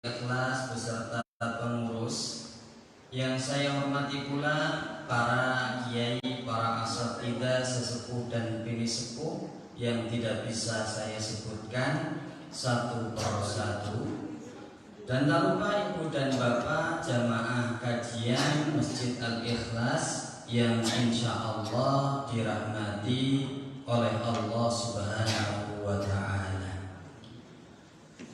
Ikhlas beserta pengurus, yang saya hormati pula para kiai, para asatidzah, sesepuh dan bini sepuh yang tidak bisa saya sebutkan satu persatu. Dan tak lupa ibu dan bapak jamaah kajian Masjid Al-Ikhlas yang insya Allah dirahmati oleh Allah Subhanahu wa Ta'ala.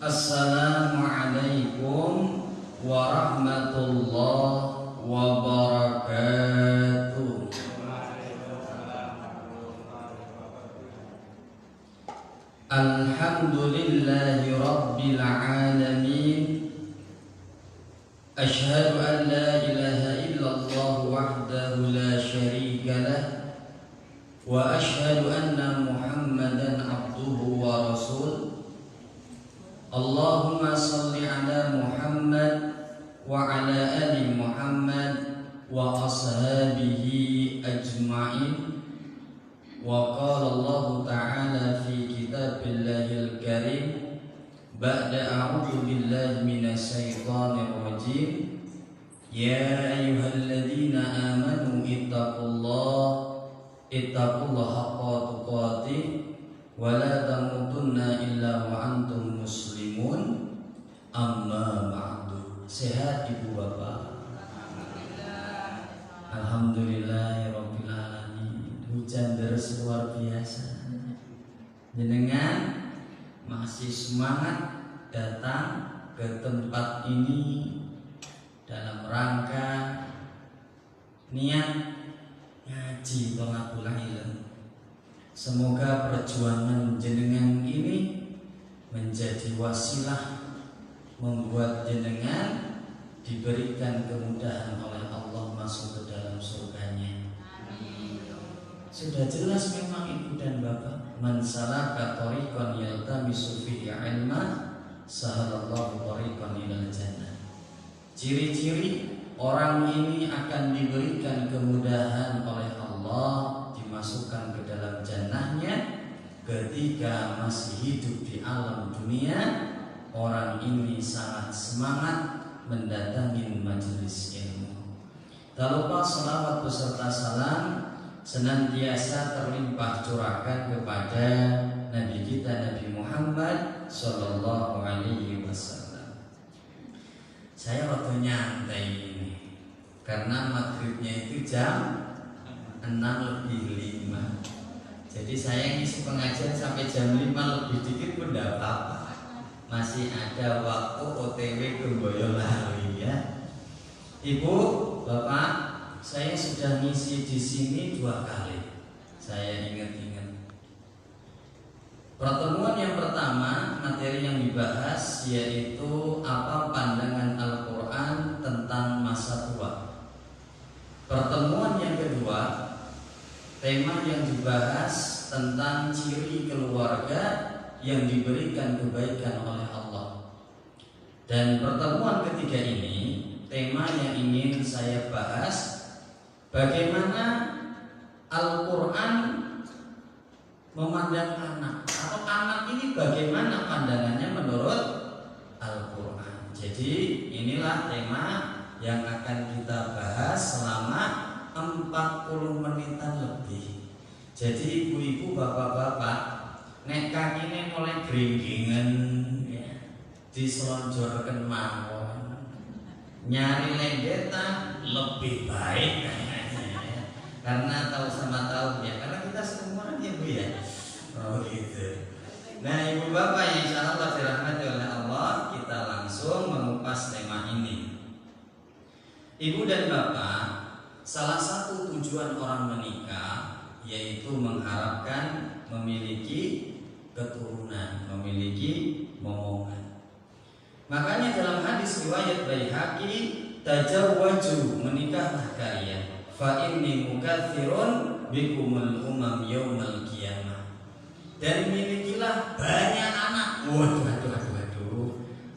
Assalamualaikum warahmatullahi wabarakatuh. Alhamdulillahi rabbil alamin. Ashhadu an la ilaha illallah wahdahu la syarika lah, wa ashhadu anna Muhammadan abduhu wa rasul. Allahumma salli ala Muhammad wa ala ali Muhammad wa ashabihi ajma'in. Wa qala Allah ta'ala fi kitabillahil karim ba'da a'udzu billahi minasy syaithanir rajim. Ya ayyuhalladzina amanu ittaqullaha haqqa tuqatih wa la tamutunna illa wa antum muslimun. Amma ba'du. Sehat ibu bapak? Alhamdulillahirabbil alamin. Hujan deras luar biasa. Jenengan masih semangat datang ke tempat ini dalam rangka niat ngaji tolabul ilm. Semoga perjuangan jenengan ini menjadi wasilah membuat jenengan diberikan kemudahan oleh Allah masuk ke dalam surganya. Sudah jelas memang ibu dan bapak, man salaka thariqan yaltamisu fihi ilma sahalallahu thariqan ilal jannah. Ciri-ciri orang ini akan diberikan kemudahan oleh Allah, dimasukkan ke dalam jannahnya ketika masih hidup di alam dunia. Orang ini sangat semangat mendatangi majelis ilmu. Tak lupa salawat beserta salam senantiasa terlimpah curahkan kepada Nabi kita Nabi Muhammad Sallallahu Alaihi Wasallam. Saya waktu nyantai ini karena maghribnya itu jam 6:05. Jadi saya ngisi pengajian sampai jam 5 lebih dikit pun tidak apa-apa. Masih ada waktu OTW ke Boyolali ya. Ibu, bapak, saya sudah ngisi di sini 2 kali. Saya ingat-ingat. Pertemuan yang pertama, materi yang dibahas yaitu apa pandangan Al-Quran tentang masa tua. Pertemuan yang kedua, tema yang dibahas tentang ciri keluarga yang diberikan kebaikan oleh Allah. Dan pertemuan ketiga ini, tema yang ingin saya bahas, bagaimana Al-Quran memandang anak, atau anak ini bagaimana pandangannya menurut Al-Quran. Jadi inilah tema yang akan kita bahas selama 40 menitan lebih. Jadi ibu-ibu, bapak-bapak, nek kakine mulai gringgingan ya, diselonjorkan mawon, nyari lendetan lebih baik kayaknya ya. Karena tahu sama tahu ya, karena kita seumuran ya bu ya. Oh gitu. Nah ibu bapak yang insya Allah dirahmati oleh Allah, kita langsung mengupas tema ini. Ibu dan bapak, salah satu tujuan orang menikah yaitu mengharapkan memiliki keturunan, memiliki momongan. Makanya dalam hadis riwayat Baihaqi, tajawwaju, menikahlah kalian, fa inni mukatsirun bikumul umam yaumal qiyamah. Dan milikilah banyak anak. Waduh.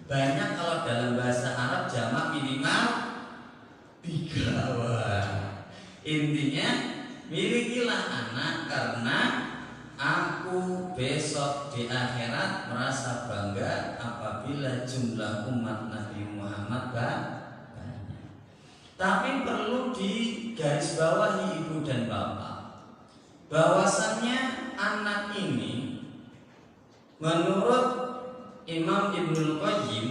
Banyak kalau dalam bahasa Arab jamak minimal 3. Wah. Intinya milikilah anak karena aku besok di akhirat merasa bangga apabila jumlah umat Nabi Tapi perlu digarisbawahi ibu dan bapak, bahwasannya anak ini menurut Imam Ibnul Qayyim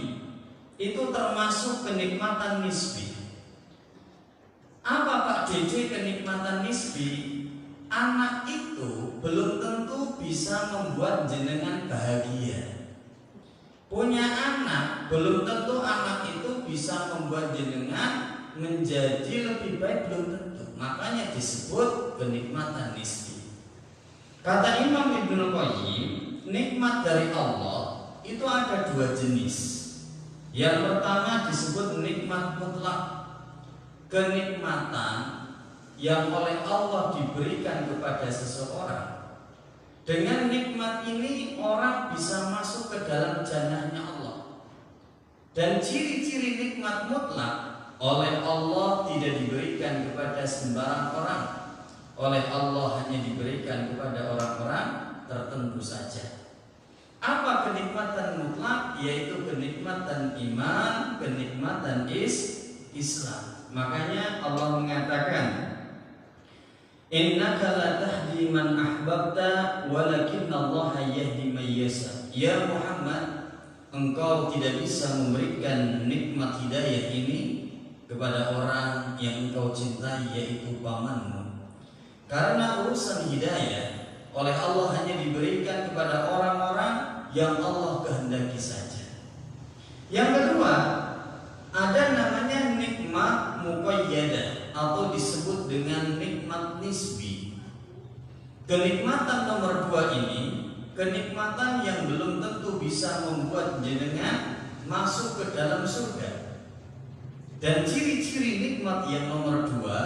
itu termasuk kenikmatan nisbi. Apa Pak DJ kenikmatan nisbi? Anak itu belum tentu bisa membuat jenengan bahagia. Punya anak belum tentu anak itu bisa membuat jenengan menjadi lebih baik, belum tentu. Makanya disebut kenikmatan nisbi. Kata Imam Ibnul Qayyim, nikmat dari Allah itu ada dua jenis. Yang pertama disebut nikmat mutlak, kenikmatan yang oleh Allah diberikan kepada seseorang. Dengan nikmat ini orang bisa masuk ke dalam jannahnya Allah. Dan ciri-ciri nikmat mutlak oleh Allah tidak diberikan kepada sembarang orang. Oleh Allah hanya diberikan kepada orang-orang tertentu saja. Apa kenikmatan mutlak? Yaitu kenikmatan iman, kenikmatan Islam. Makanya Allah mengatakan, innaka la tahdi man ahbabta walakinallaha yahdi man yasha. Ya Muhammad, engkau tidak bisa memberikan nikmat hidayah ini kepada orang yang engkau cintai, yaitu pamanmu. Karena urusan hidayah oleh Allah hanya diberikan kepada orang-orang yang Allah kehendaki saja. Yang kedua, ada namanya nikmat muqayyadah atau disebut dengan nikmat nisbi. Kenikmatan nomor dua ini kenikmatan yang belum tentu bisa membuat jenengan masuk ke dalam surga. Dan ciri-ciri nikmat yang nomor dua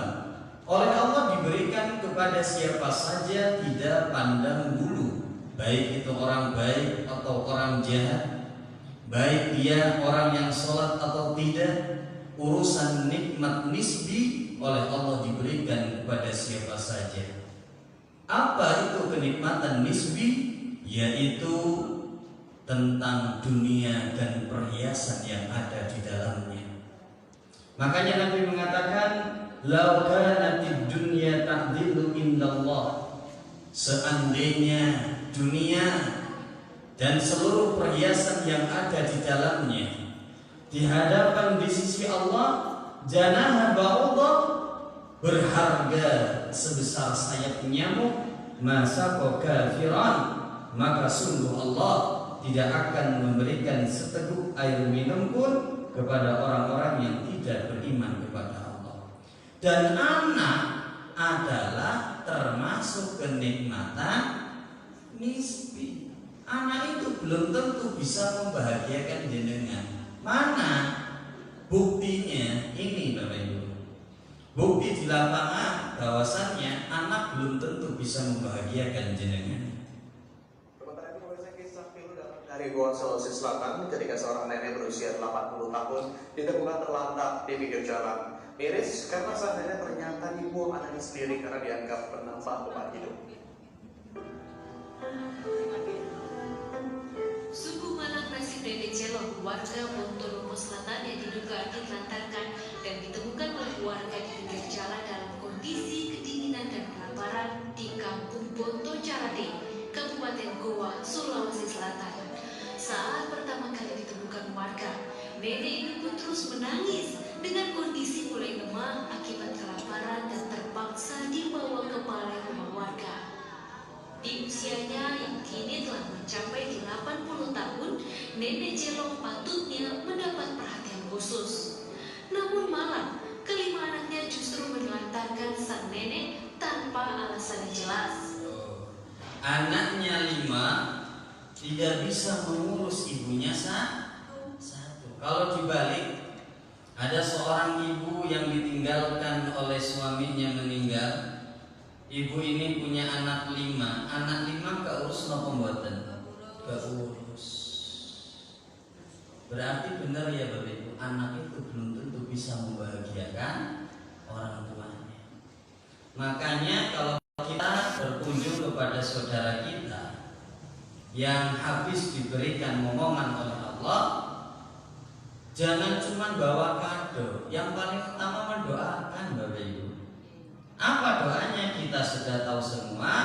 oleh Allah diberikan kepada siapa saja, tidak pandang bulu, baik itu orang baik atau orang jahat, baik dia orang yang sholat atau tidak. Urusan nikmat nisbi oleh Allah diberikan kepada siapa saja. Apa itu kenikmatan nisbi? Yaitu tentang dunia dan perhiasan yang ada di dalamnya. Makanya Nabi mengatakan, lau kanatid dunya ta'dilu indallah. Seandainya dunia dan seluruh perhiasan yang ada di dalamnya di hadapan di sisi Allah, janaha ba'udah, berharga sebesar sayap nyamuk, masa kafiran, maka sungguh Allah tidak akan memberikan seteguk air minum pun kepada orang-orang yang tidak beriman kepada Allah. Dan anak adalah termasuk kenikmatan nisbi. Anak itu belum tentu bisa membahagiakan jenengan. Mana buktinya? Ini Bapak Ibu, bukti di lapangan bahwasannya anak belum tentu bisa membahagiakan jenengan. Sementara itu pemirsa, kisah pilu datang dari Goa, Sulawesi Selatan ketika seorang nenek berusia 80 tahun ditemukan terlantar di pinggir jalan. Miris karena sang nenek ternyata dibuang anaknya sendiri karena dianggap penambah beban hidup. Suku Malang nasib Nenek Celok, warga Ponorogo Selatan yang diduga ditelantarkan dan ditemukan oleh warga di pinggir jalan dalam kondisi kedinginan dan kelaparan di Kampung Bonto Carate, Kabupaten Goa, Sulawesi Selatan. Saat pertama kali ditemukan warga, nenek ini pun terus menangis dengan kondisi mulai lemah akibat kelaparan dan terpaksa dibawa ke balai rumah warga. Di usianya yang kini telah mencapai 80 tahun, Nenek Celok patutnya mendapat perhatian khusus. Namun malah, kelima anaknya justru menelantarkan sang nenek tanpa alasan yang jelas. Anaknya 5 tidak bisa mengurus ibunya satu. Kalau dibalik, ada seorang ibu yang ditinggalkan oleh suaminya meninggal. Ibu ini punya anak 5. Anak 5 keurus no pembuatan, keurus. Berarti benar ya Bapak Ibu, anak itu belum tentu bisa membahagiakan orang tuanya. Makanya kalau kita berkunjung kepada saudara kita yang habis diberikan momongan oleh Allah, Jangan cuma bawa kado, yang paling utama mendoakan Bapak Ibu. Apa doanya? Kita sudah tahu semua.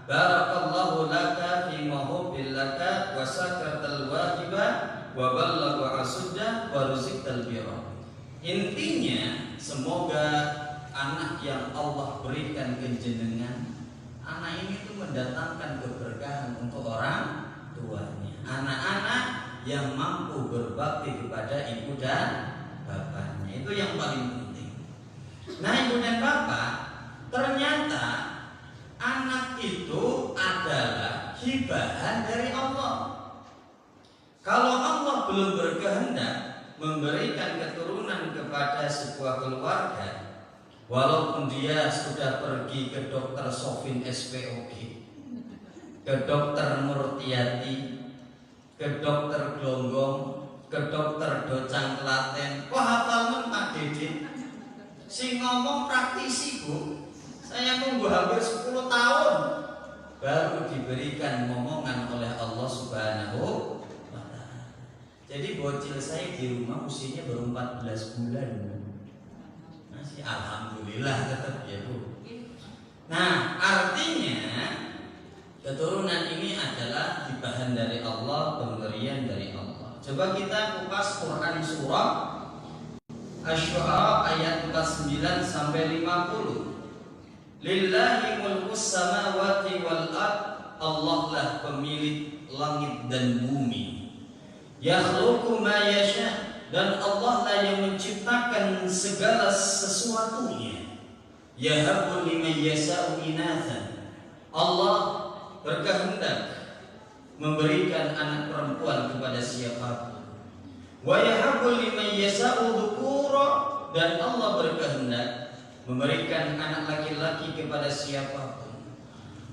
Barakallahu laka fi mahubbil laka wa sakartal wajiba wa ballagha asudda wa rizqtal birra. Intinya semoga anak yang Allah berikan ke jenengan, anak ini tuh mendatangkan keberkahan untuk orang tuanya. Anak-anak yang mampu berbakti kepada ibu dan bapaknya, itu yang paling penting. Nah, ibu dan bapak, ternyata anak itu adalah hibahan dari Allah. Kalau Allah belum berkehendak memberikan keturunan kepada sebuah keluarga, walaupun dia sudah pergi ke dokter Sofin SPOG, ke dokter Murtiati, ke dokter Glonggong, ke dokter Docang Klaten, kok hafal Pak Dede? Si ngomong praktisi Bu. Saya tunggu hampir 10 tahun baru diberikan momongan oleh Allah Subhanahu wa ta'ala. Jadi bocil saya di rumah usianya baru 14 bulan. Masih alhamdulillah tetap ya Bu. Nah, artinya keturunan ini adalah hibahan dari Allah, pemberian dari Allah. Coba kita kupas Quran surah Asy-Syu'ara ayat 49 sampai 50. Lillahi mulkus samawati wal ard. Allah lah pemilik langit dan bumi. Yakhluqu ma yasha, dan Allah lah yang menciptakan segala sesuatunya. Yahabu liman yasha'u inathan. Allah berkehendak memberikan anak perempuan kepada siapapun. Wa yahabu liman yasha'u dzukura, dan Allah berkehendak memberikan anak laki-laki kepada siapapun.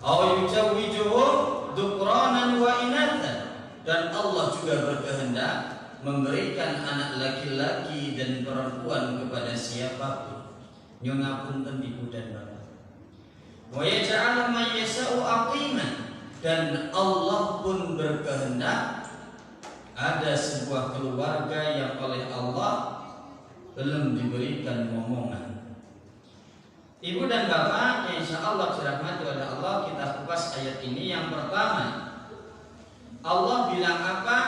Aw yujawwijuhum dzukranan wa inathan, dan Allah juga berkehendak memberikan anak laki-laki dan perempuan kepada siapapun. Nyuwun ngapunten ibu dan bapak. Wa yaj'alu man yasha'u aqiman, dan Allah pun berkehendak ada sebuah keluarga yang oleh Allah belum diberikan momongan. Ibu dan bapak yang insya Allah dirahmati oleh Allah, kita kupas ayat ini. Yang pertama, Allah bilang apa?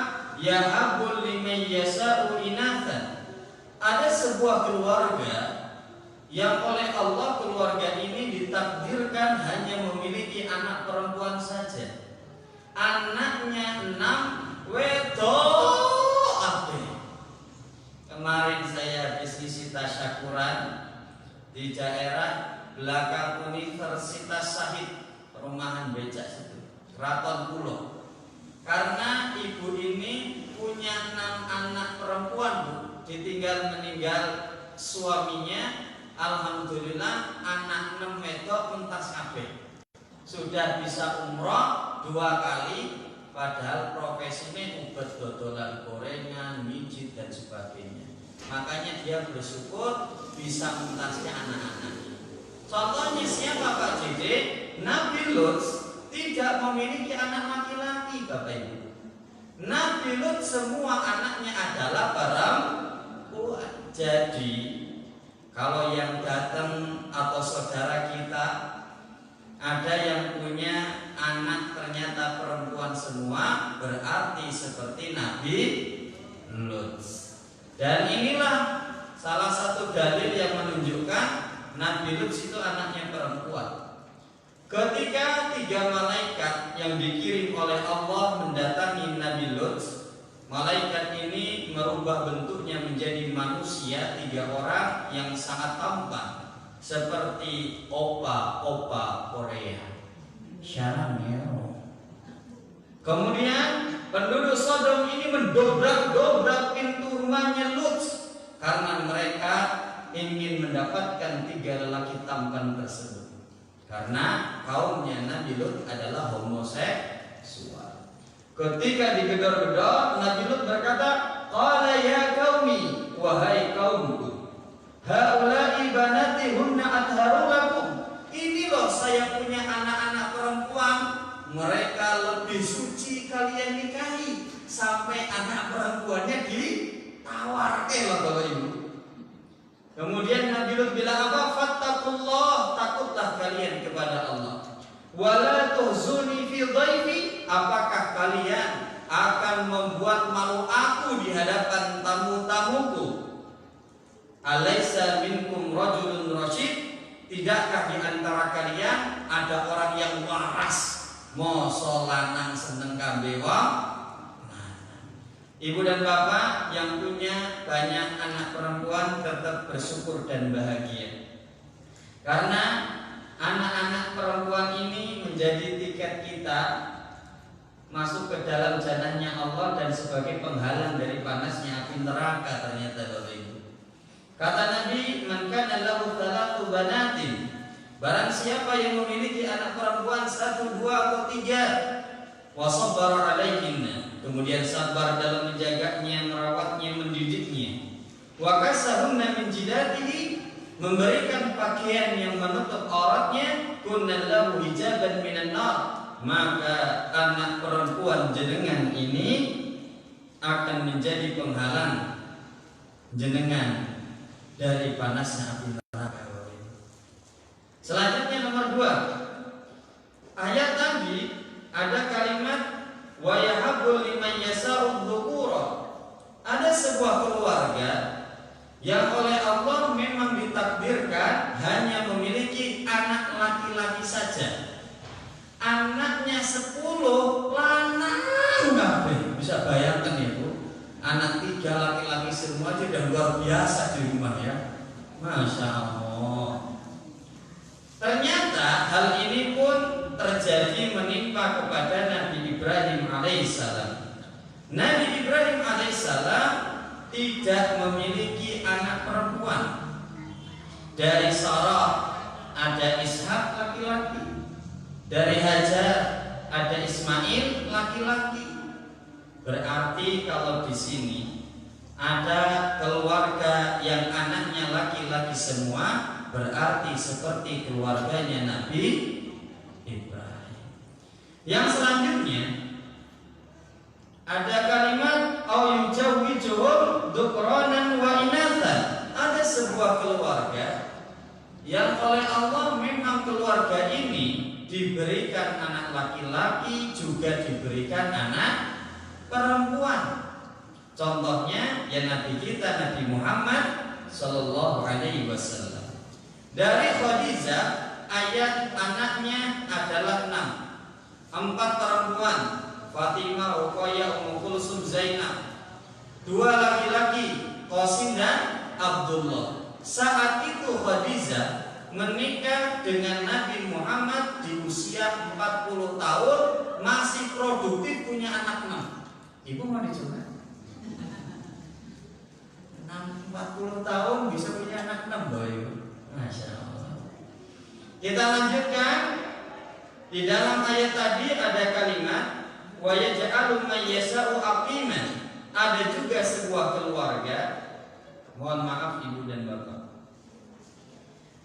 Yahabul liman yasha'u inathan. Ada sebuah keluarga yang oleh Allah, keluarga ini ditakdirkan hanya memiliki anak perempuan saja. Anaknya 6, wedok ape. Kemarin saya habis isi tasyakuran di daerah belakang Universitas Syahid, perumahan becak situ, Keraton Pulau. Karena ibu ini punya 6 anak perempuan Bu, ditinggal meninggal suaminya. Alhamdulillah anak 6 wedok entas kabeh. Sudah bisa umroh 2 kali, padahal profesinya ubet dodolan gorengan, mijit dan sebagainya. Makanya dia bersyukur bisa mentasnya anak-anaknya. Contohnya siapa Pak Jede? Nabi Lut tidak memiliki anak laki-laki Bapak Ibu. Nabi Lut semua anaknya adalah perempuan. Jadi kalau yang datang atau saudara kita ada yang punya anak ternyata perempuan semua, berarti seperti Nabi Lut. Dan inilah salah satu dalil yang menunjukkan Nabi Lut itu anaknya perempuan. Ketika 3 malaikat yang dikirim oleh Allah mendatangi Nabi Lut, malaikat ini merubah bentuknya menjadi manusia, 3 orang yang sangat tampan, seperti opa-opa Korea. Syaramel. Kemudian penduduk Sodom ini mendobrak-dobrak pintu rumahnya Lut karena mereka ingin mendapatkan 3 lelaki tampan tersebut. Karena kaumnya Nabi Lut adalah homoseksual. Ketika digedor-gedor, Nabi Lut berkata, "Qala ya qaumi, wahai kaumku, haula'i banati hunna atharu lakum." Ini loh saya punya anak-anak perempuan, mereka lebih suci kalian nikahi. Sampai anak perempuannya ditawar loh Bapak Ibu. Kemudian Nabi Lut bilang apa? Fattaqullah, takutlah kalian kepada Allah. Wala tuhzuni fi dhaifi, apakah kalian akan membuat malu aku di hadapan tamu-tamuku? Alaysa minkum rajulun rasyid, tidakkah di antara kalian ada orang yang waras? Mosok lanang seneng kambe wong. Ibu dan bapak yang punya banyak anak perempuan tetap bersyukur dan bahagia, karena anak-anak perempuan ini menjadi tiket kita masuk ke dalam jannahnya Allah dan sebagai penghalang dari panasnya api neraka. Ternyata Bapak Ibu, kata Nabi, man kana lahu thalathu banatin, barang siapa yang memiliki anak perempuan 1, 2 atau 3, wa sabbara alaihinna, kemudian sabar dalam menjaganya, merawatnya, mendidiknya, wa kasahunna min jilatihi, memberikan pakaian yang menutup auratnya, kunna lahu hijaban minan nar, maka anak perempuan jenengan ini akan menjadi penghalang jenengan dari panasnya api neraka. Selanjutnya nomor 2, ayat tadi ada kalimat wa yahabbu liman yasa'u dzukura. Ada sebuah keluarga yang oleh Allah memang ditakdirkan hanya memiliki anak laki-laki saja. Anaknya 10 lanang kabeh. Bisa bayangkan Ibu, anak 3 laki-laki semua aja udah luar biasa di rumah ya. Masya Allah. Ternyata hal ini pun terjadi menimpa kepada Nabi Ibrahim alaihissalam. Nabi Ibrahim alaihissalam tidak memiliki anak perempuan. Dari Sarah ada Ishak laki-laki, dari Hajar ada Ismail laki-laki. Berarti kalau di sini ada keluarga yang anaknya laki-laki semua, berarti seperti keluarganya Nabi Ibrahim. Yang selanjutnya ada kalimat au yujawwijuhum dhukranan wa inathan. Ada sebuah keluarga yang oleh Allah memang keluarga ini diberikan anak laki-laki juga diberikan anak perempuan. Contohnya ya Nabi kita Nabi Muhammad sallallahu alaihi wasallam. Dari Khadijah ayat anaknya adalah 6. 4 perempuan, Fatimah, Ruqayyah, Ummu Kulsum, Zainab. 2 laki-laki, Qasim dan Abdullah. Saat itu Khadijah menikah dengan Nabi Muhammad di usia 40 tahun, masih produktif, punya anak 6. Ibu mau dicoba? 40 tahun bisa punya anak 6 Bapak Ibu. Masya Allah. Kita lanjutkan. Di dalam ayat tadi ada kalimat wa yaj'alu may yasha'u aqiman. Ada juga sebuah keluarga, mohon maaf Ibu dan Bapak,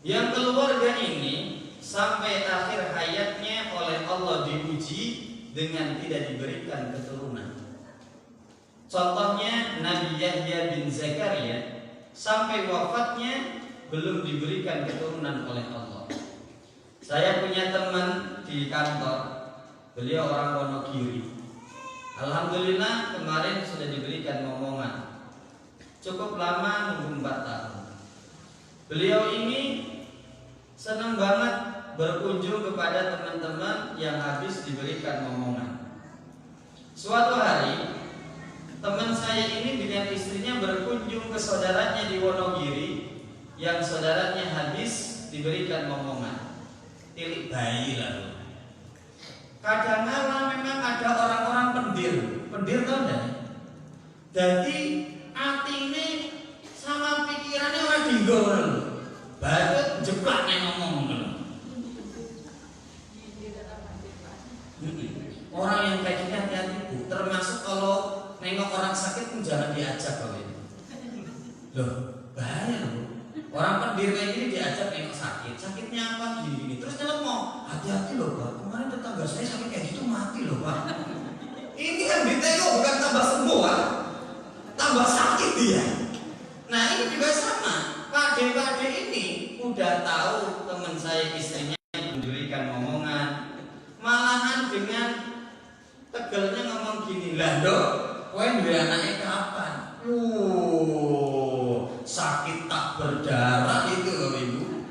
yang keluarga ini sampai akhir hayatnya oleh Allah diuji dengan tidak diberikan keturunan. Contohnya Nabi Yahya bin Zakaria sampai wafatnya belum diberikan keturunan oleh Allah. Saya punya teman di kantor, beliau orang Wonogiri. Alhamdulillah kemarin sudah diberikan momongan. Cukup lama, nunggu 4 tahun. Beliau ini senang banget berkunjung kepada teman-teman yang habis diberikan momongan. Suatu hari teman saya ini dengan istrinya berkunjung ke saudaranya di Wonogiri, yang saudaranya habis diberikan momongan. Tilik bayi lalu. Kadang-kala memang ada orang-orang pendir tahu enggak? Jadi atine sama pikirannya ora dinggo ngono. Baru jeplak nek ngomong ngono. Orang yang kayak gini hati-hati Bu, termasuk kalau nengok orang sakit pun jangan diajak kalau ini. Loh, bahaya loh. Orang pendir kayak gini diajak nengok sakit. Sakitnya apa gini? Terus dia ngomong, hati-hati loh Pak. Kemarin tetangga saya sakit kayak gitu mati loh Pak. Ini kan ditengok bukan tambah sembuh Pak, tambah sakit dia. Nah ini juga sama, pade-pade ini udah tahu teman saya istrinya memberikan omongan, malahan dengan tegelnya ngomong gini, lah dok, kowe duwe anaknya kapan? Sakit tak berdarah itu loh ibu.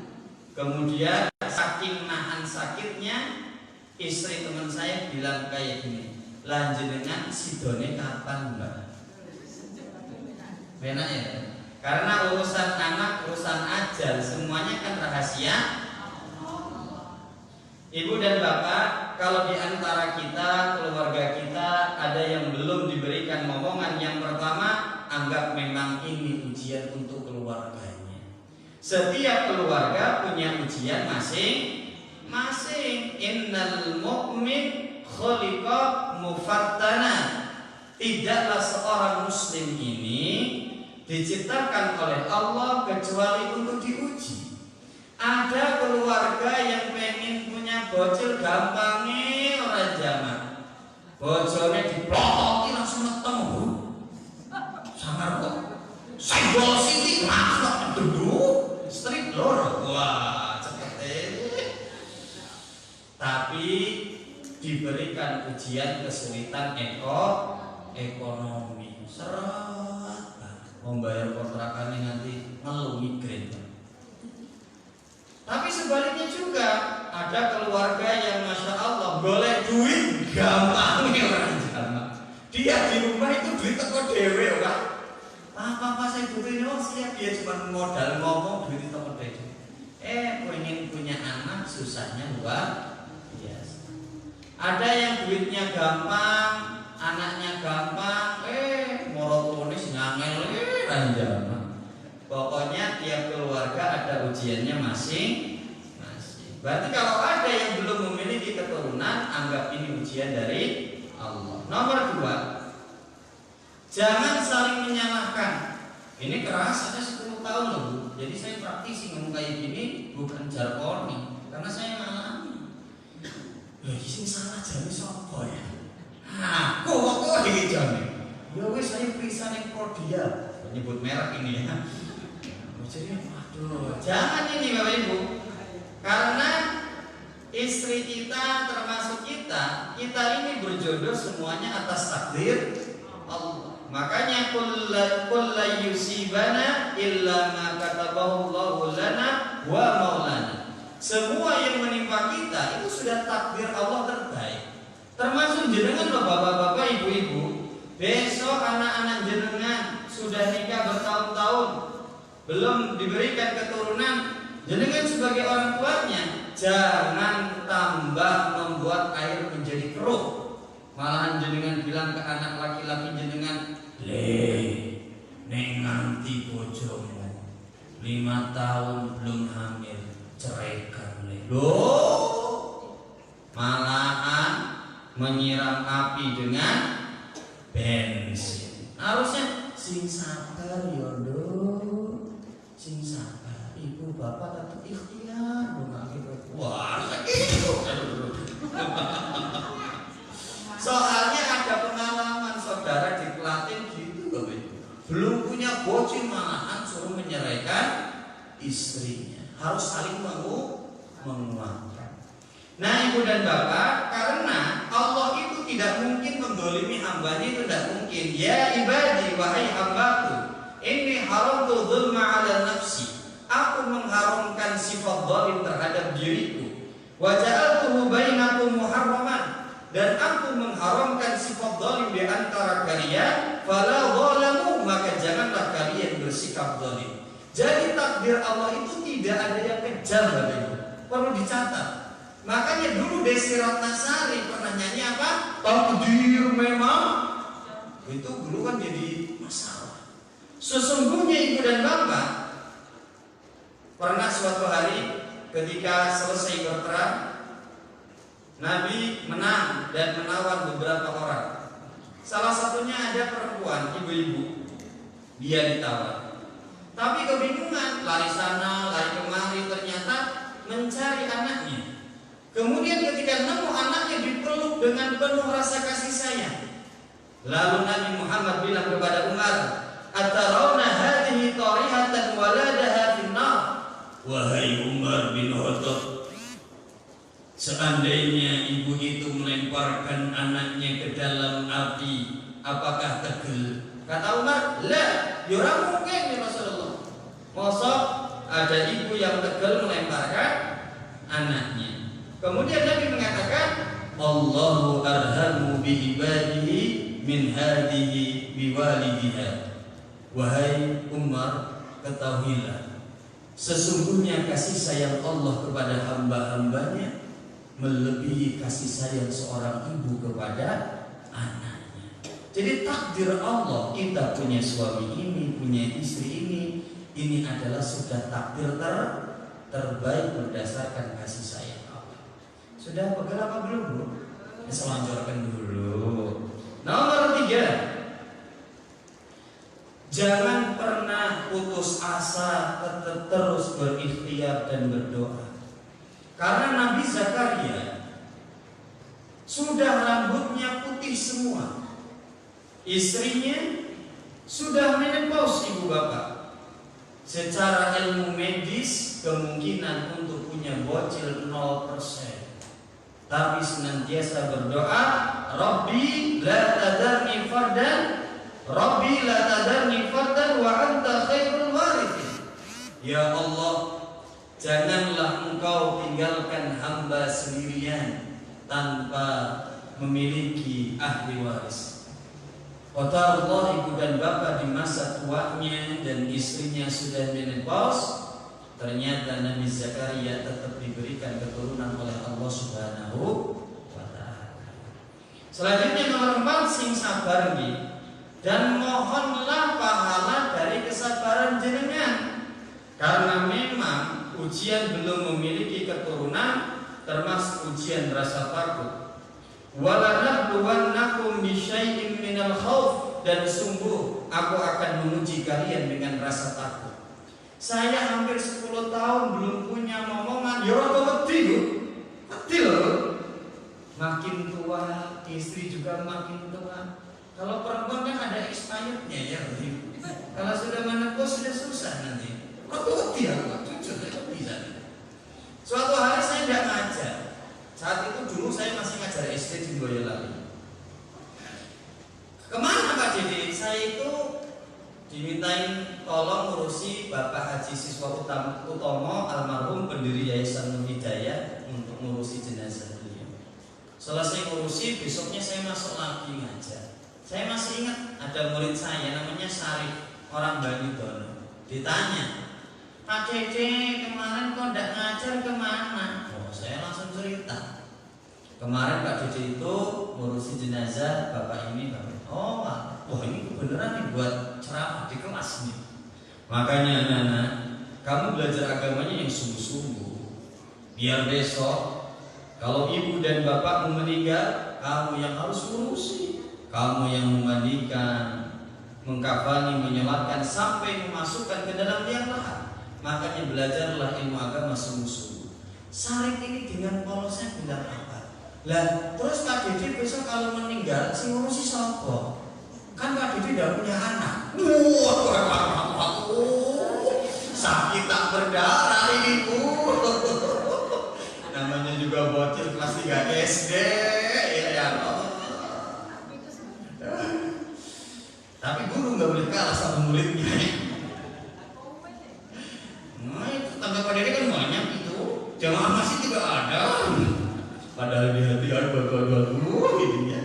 Kemudian saking nahan sakitnya, istri teman saya bilang kayak gini, lanjenengan sidone kapan mbak? Enak ya? Karena urusan anak, urusan ajal, semuanya kan rahasia. Ibu dan bapak, kalau di antara kita, keluarga kita, ada yang belum diberikan momongan, yang pertama, anggap memang ini ujian untuk keluarganya. Setiap keluarga punya ujian masing-masing. Innal mu'min khuliqa mufattana. Tidaklah seorang muslim ini diciptakan oleh Allah kecuali untuk diuji. Ada keluarga yang pengen punya bocil gampangnya orang zaman. Bojone diplototi langsung ketemu. Sangar kok. Senggol sithik langsung duduk. Strip lor. Wah, cepet. Tapi diberikan ujian kesulitan ekonomi. Seret. Membayar kontrakannya nanti ngeluh migrain. Tapi sebaliknya juga ada keluarga yang masya Allah golek duit gampangnya orang jamak. Dia di rumah itu duit teko dewe kan. Apa saya butuh ini siap, dia cuma modal ngomong duit teko dewe. Pengen punya anak susahnya luar biasa. Ada yang duitnya gampang, anaknya gampang, morotonis ngangel panjang. Pokoknya tiap keluarga ada ujiannya masing-masing. Berarti kalau ada yang belum memiliki keturunan, anggap ini ujian dari Allah. Nomor 2, jangan saling menyalahkan. Ini keras, saya 10 tahun loh Bu. Jadi saya praktisi ngomong kayak gini bukan jargoni, karena saya mengalami. Loh, ini salah jadi sopo ya? Kok iki jane? Ya wis saya periksa ning Prodia, menyebut merek ini ya. Jadi waduh, jangan ini Bapak Ibu. Karena istri kita termasuk kita ini berjodoh semuanya atas takdir Allah. Makanya kullu yusibana illa ma katabahu Allahu lana wa maulana. Semua yang menimpa kita itu sudah takdir Allah terbaik. Termasuk jenengan loh bapak-bapak, ibu-ibu. Besok anak-anak jenengan sudah nikah bertahun-tahun, belum diberikan keturunan, jenengan sebagai orang tuanya jangan tambah membuat air menjadi keruh. Malahan jenengan bilang ke anak laki-laki jenengan, nek nganti bojomu 5 tahun belum hamil, ceraikan le. Malahan menyiram api dengan bensin. Harusnya sing sabar yondo, sing sabar. Ibu bapak tetap ikhtiar gitu. Wah, gitu. Soalnya ada pengalaman saudara di Klaten gitu loh. Belum punya bocil malahan suruh menyeraikan istrinya. Harus saling menguatkan. Nah ibu dan bapak, karena Allah itu tidak mungkin mendolimi hambanya, itu tidak mungkin. Ya ibadi, wahai hambaku, ini haramtu dzulma ala nafsi. Aku mengharamkan sifat zalim terhadap diriku. Wa ja'altuhu bainakum muharraman. Dan aku mengharamkan sifat zalim di antara kalian. Fala zalamu, maka janganlah kalian bersikap zalim. Jadi takdir Allah itu tidak ada yang kejam, Bapak Ibu. Perlu dicatat. Makanya dulu Desi Ratnasari pernah nyanyi apa? Takdir memang itu dulu kan jadi masalah. Sesungguhnya ibu dan bapak, pernah suatu hari ketika selesai berperang, Nabi menang dan menawan beberapa orang. Salah satunya ada perempuan, ibu-ibu. Dia ditawar. Tapi kebingungan, lari sana, lari kemari, ternyata mencari anaknya. Kemudian ketika nemu anaknya dipeluk dengan penuh rasa kasih sayang. Lalu Nabi Muhammad bilang kepada Umar, "Atarawna hadhihi Seandainya ibu itu melemparkan anaknya ke dalam api, apakah tegel? Kata Umar, lah, ya mungkin ya Rasulullah. Mosok ada ibu yang tegel melemparkan anaknya. Kemudian Nabi mengatakan, Allahu arhamu bi ibadihi min hadihi biwalidiha. Wahai Umar, ketahuilah, sesungguhnya kasih sayang Allah kepada hamba-hambanya melebihi kasih sayang seorang ibu kepada anaknya. Jadi takdir Allah, kita punya suami ini, punya istri ini adalah sudah takdir terbaik berdasarkan kasih sayang Allah. Sudah pegel apa belum, Bu? Selonjorkan dulu. Nomor 3, jangan pernah putus asa, tetap terus berikhtiar dan berdoa. Karena Nabi Zakaria sudah rambutnya putih semua, istrinya sudah menopause, ibu bapak. Secara ilmu medis kemungkinan untuk punya bocil 0%. Tapi senantiasa berdoa, Rabbi la tadarni fardan, Rabbi la tadarni fardan wa anta khairul warithin. Ya Allah, janganlah Engkau tinggalkan hamba sendirian tanpa memiliki ahli waris. Kata Allah, ibu dan bapak di masa tuanya dan istrinya sudah menopause, ternyata Nabi Zakaria tetap diberikan keturunan oleh Allah Subhanahu wa ta'ala. Selanjutnya nomor 4, sing sabar nggih, dan mohonlah pahala dari kesabaran jenengan. Karena memang ujian belum memiliki keturunan, termasuk ujian rasa takut. Walanabluwannakum bisyai'im minal khauf, dan sungguh aku akan menguji kalian dengan rasa takut. Saya hampir 10 tahun belum punya momongan, ya rada wedi loh. Makin tua, istri juga makin tua. Kalau perempuan kan ada expirednya ya. Kalau sudah menopause sudah susah nanti. Rada wedi aku, jujur bisa. Suatu hari saya tidak ngajar. Saat itu dulu saya masih ngajar SD di Boyolali. Kemana Pak Dede? Saya itu dimintain tolong ngurusi Bapak Haji Siswa Utomo almarhum pendiri Yayasan Nur Hidayah untuk ngurusi jenazah beliau. Selesai ngurusi, besoknya saya masuk lagi ngajar. Saya masih ingat ada murid saya namanya Sarif, orang Banyudono. Ditanya, Pak Dede kemarin kok tidak ngajar kemana? Oh, saya langsung cerita. Kemarin Pak Dede itu ngurusi jenazah bapak ini, bapak. Oh, wah ini kebenaran nih buat ceramah di kelas nih. Makanya anak-anak, kamu belajar agamanya yang sungguh-sungguh. Biar besok kalau ibu dan bapak mau meninggal, kamu yang harus ngurusi. Kamu yang memandikan, mengkafani, menyolatkan sampai memasukkan ke dalam liang lahat. Makanya belajarlah ilmu agama sungguh-sungguh. Sarif ini dengan polosnya bilang apa? Lah, terus Pak Dede besok kalau meninggal, si ngurusi siapa? Kan Pak Dede tidak punya anak. Sakit tak berdarah ini, Bu. Namanya juga bocil kelas 3 SD, ya. Tapi guru nggak boleh kalah sama muridnya. Nah, itu tangga Pak Dede kan banyak itu. Jamaah masih juga ada. Padahal di hati ada batu-batu gitu ya.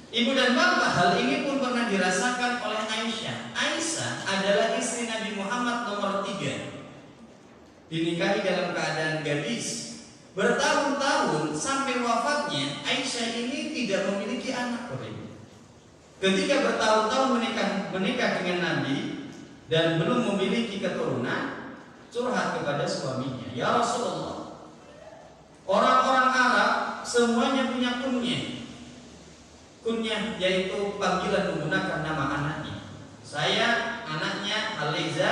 Ibu dan bapak, hal ini pun pernah dirasakan oleh Aisyah. Aisyah adalah istri Nabi Muhammad nomor 3. Dinikahi dalam keadaan gadis. Bertahun-tahun sampai wafatnya, Aisyah ini tidak memiliki anak. Ketika bertahun-tahun menikah dengan Nabi dan belum memiliki keturunan, curhat kepada suaminya, ya Rasulullah, orang-orang Arab semuanya punya kunyah, yaitu panggilan menggunakan nama anaknya. Saya anaknya Haliza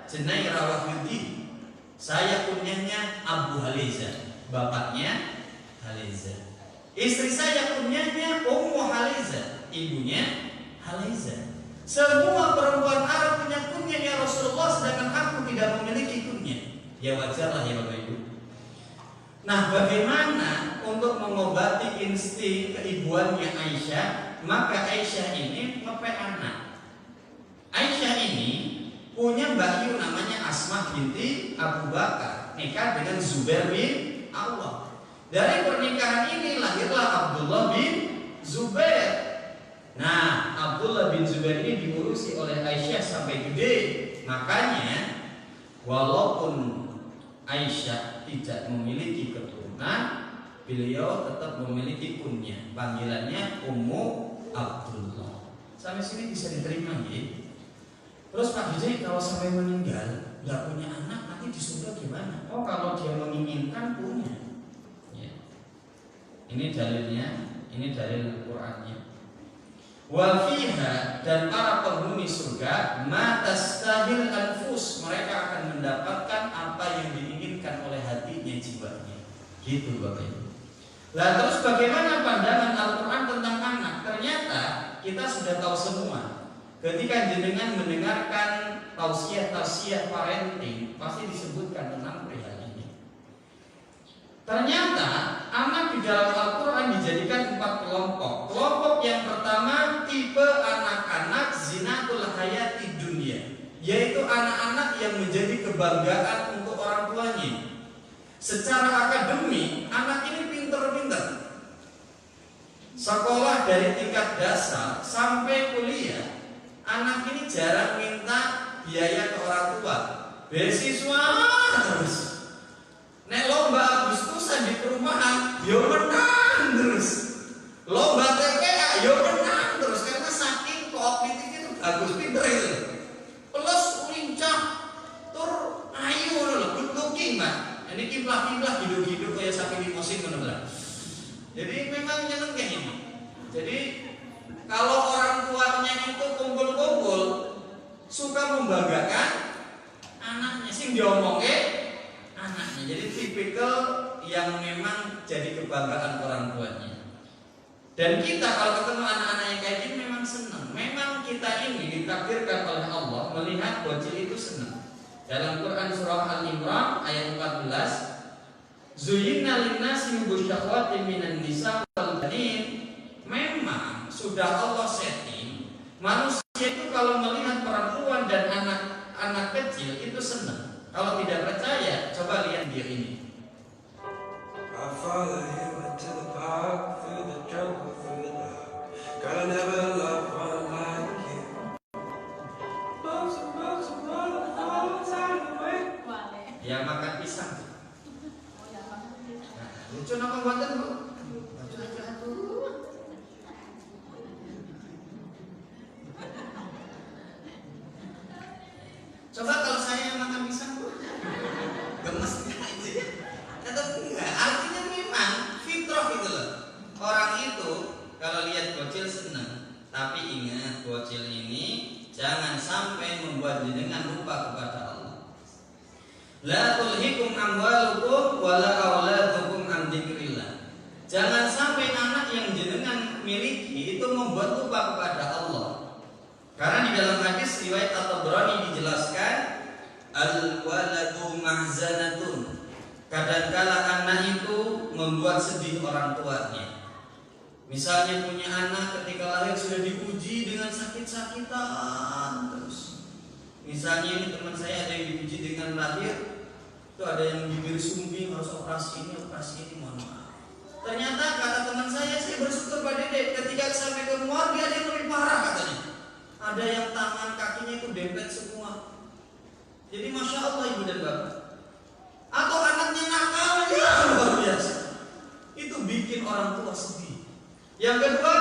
Jenaira Wahyudi. Saya kunyahnya Abu Haliza, bapaknya Haliza. Istri saya kunyahnya Ummu Haliza, ibunya Haliza. Semua perempuan Arab punya kunyah ya Rasulullah, sedangkan aku tidak memiliki kunyah. Ya wajarlah ya Bapak Ibu. Nah, bagaimana untuk mengobati insting keibuannya Aisyah? Maka Aisyah ini ngepek anak. Aisyah ini punya mbakyu namanya Asma binti Abu Bakar, nikah dengan Zubair bin Awwam. Dari pernikahan ini lahirlah Abdullah bin Zubair. Nah, Abdullah bin Zubair ini diurusi oleh Aisyah sampai gede. Makanya walaupun Aisyah tidak memiliki keturunan, beliau tetap memiliki kunyah. Panggilannya Ummu Abdullah. Sampai sini bisa diterima nggih? Terus Pak Haji kalau sampai meninggal nggak punya anak, nanti di surga gimana? Oh, kalau dia menginginkan punya. Ya. Ini dalilnya, ini dalil Qur'annya. Wa fiha, dan para penghuni surga matastahil anfus, mereka akan mendapatkan apa yang diinginkan oleh hatinya, jiwanya. Gitu Bapak Ibu. Lah terus bagaimana pandangan Al-Qur'an tentang anak? Ternyata kita sudah tahu semua. Ketika jenengan mendengarkan tausiah parenting, pasti disebutkan tentang perihal ini. Ternyata anak di dalam Al-Quran dijadikan 4 kelompok. Kelompok yang pertama tipe anak-anak zinatul hayati dunia, yaitu anak-anak yang menjadi kebanggaan untuk orang tuanya. Secara akademik, anak ini pinter-pinter. Sekolah dari tingkat dasar sampai kuliah, anak ini jarang minta biaya ke orang tua. Beasiswa terus. Nek lomba Agustusan di perumahan, yo menang terus. Lomba TPA, yo menang terus, karena saking kognitif itu bagus, pinter itu. Plus lincah, tur ayu loh, good looking Mbak. Ini kiblah-kiblah hidup-hidup kayak sapi limosin bener-bener. Jadi memang nyeneng kayak ini. Jadi kalau orang tuanya itu kumpul-kumpul, suka membanggakan anaknya, sing diomongin anaknya. Jadi tipikal yang memang jadi kebanggaan orang tuanya. Dan kita kalau ketemu anak-anak yang kayak gini memang senang. Memang kita ini ditakdirkan oleh Allah melihat bocil itu senang. Dalam Quran surah Al-Imran ayat 14, Zuyyina linnasi hubbu syahwati minan nisa wal banin. Memang sudah Allah setting manusia itu kalau melihat perempuan dan anak kecil itu senang. Kalau tidak percaya, coba lihat dia ini. I follow you into the park, through the jungle, through the dark. God, I never loved one like you. Ya makan pisang. Nah, lucu nama buatan Bu. Coba kalau saya makan pisang Bu, gemes aja. Tetap enggak. Artinya memang fitrah gitu loh. Orang itu kalau lihat bocil senang, tapi ingat bocil ini jangan sampai membuat jenengan lupa kepada Allah. La tulhikum amwalukum wala auladukum an dzikrillah. Jangan sampai anak yang jenengan miliki itu membuat lupa kepada Allah. Karena di dalam hadis riwayat At-Tabrani dijelaskan al-waladu mahzanatun. Kadangkala anak itu membuat sedih orang tuanya. Misalnya punya anak ketika lahir sudah diuji dengan sakit-sakitan terus. Misalnya ini teman saya ada yang diuji dengan lahir, itu ada yang bibir sumbing harus operasi ini, mohon maaf. Ternyata kata teman saya bersyukur Pak Dede, ketika sampai ke keluarga dia lebih parah katanya. Ada yang tangan kakinya itu dempet semua. Jadi masya Allah ibu dan bapak. Atau anaknya nakal ya luar biasa. Itu bikin orang tua sedih. Yang kedua,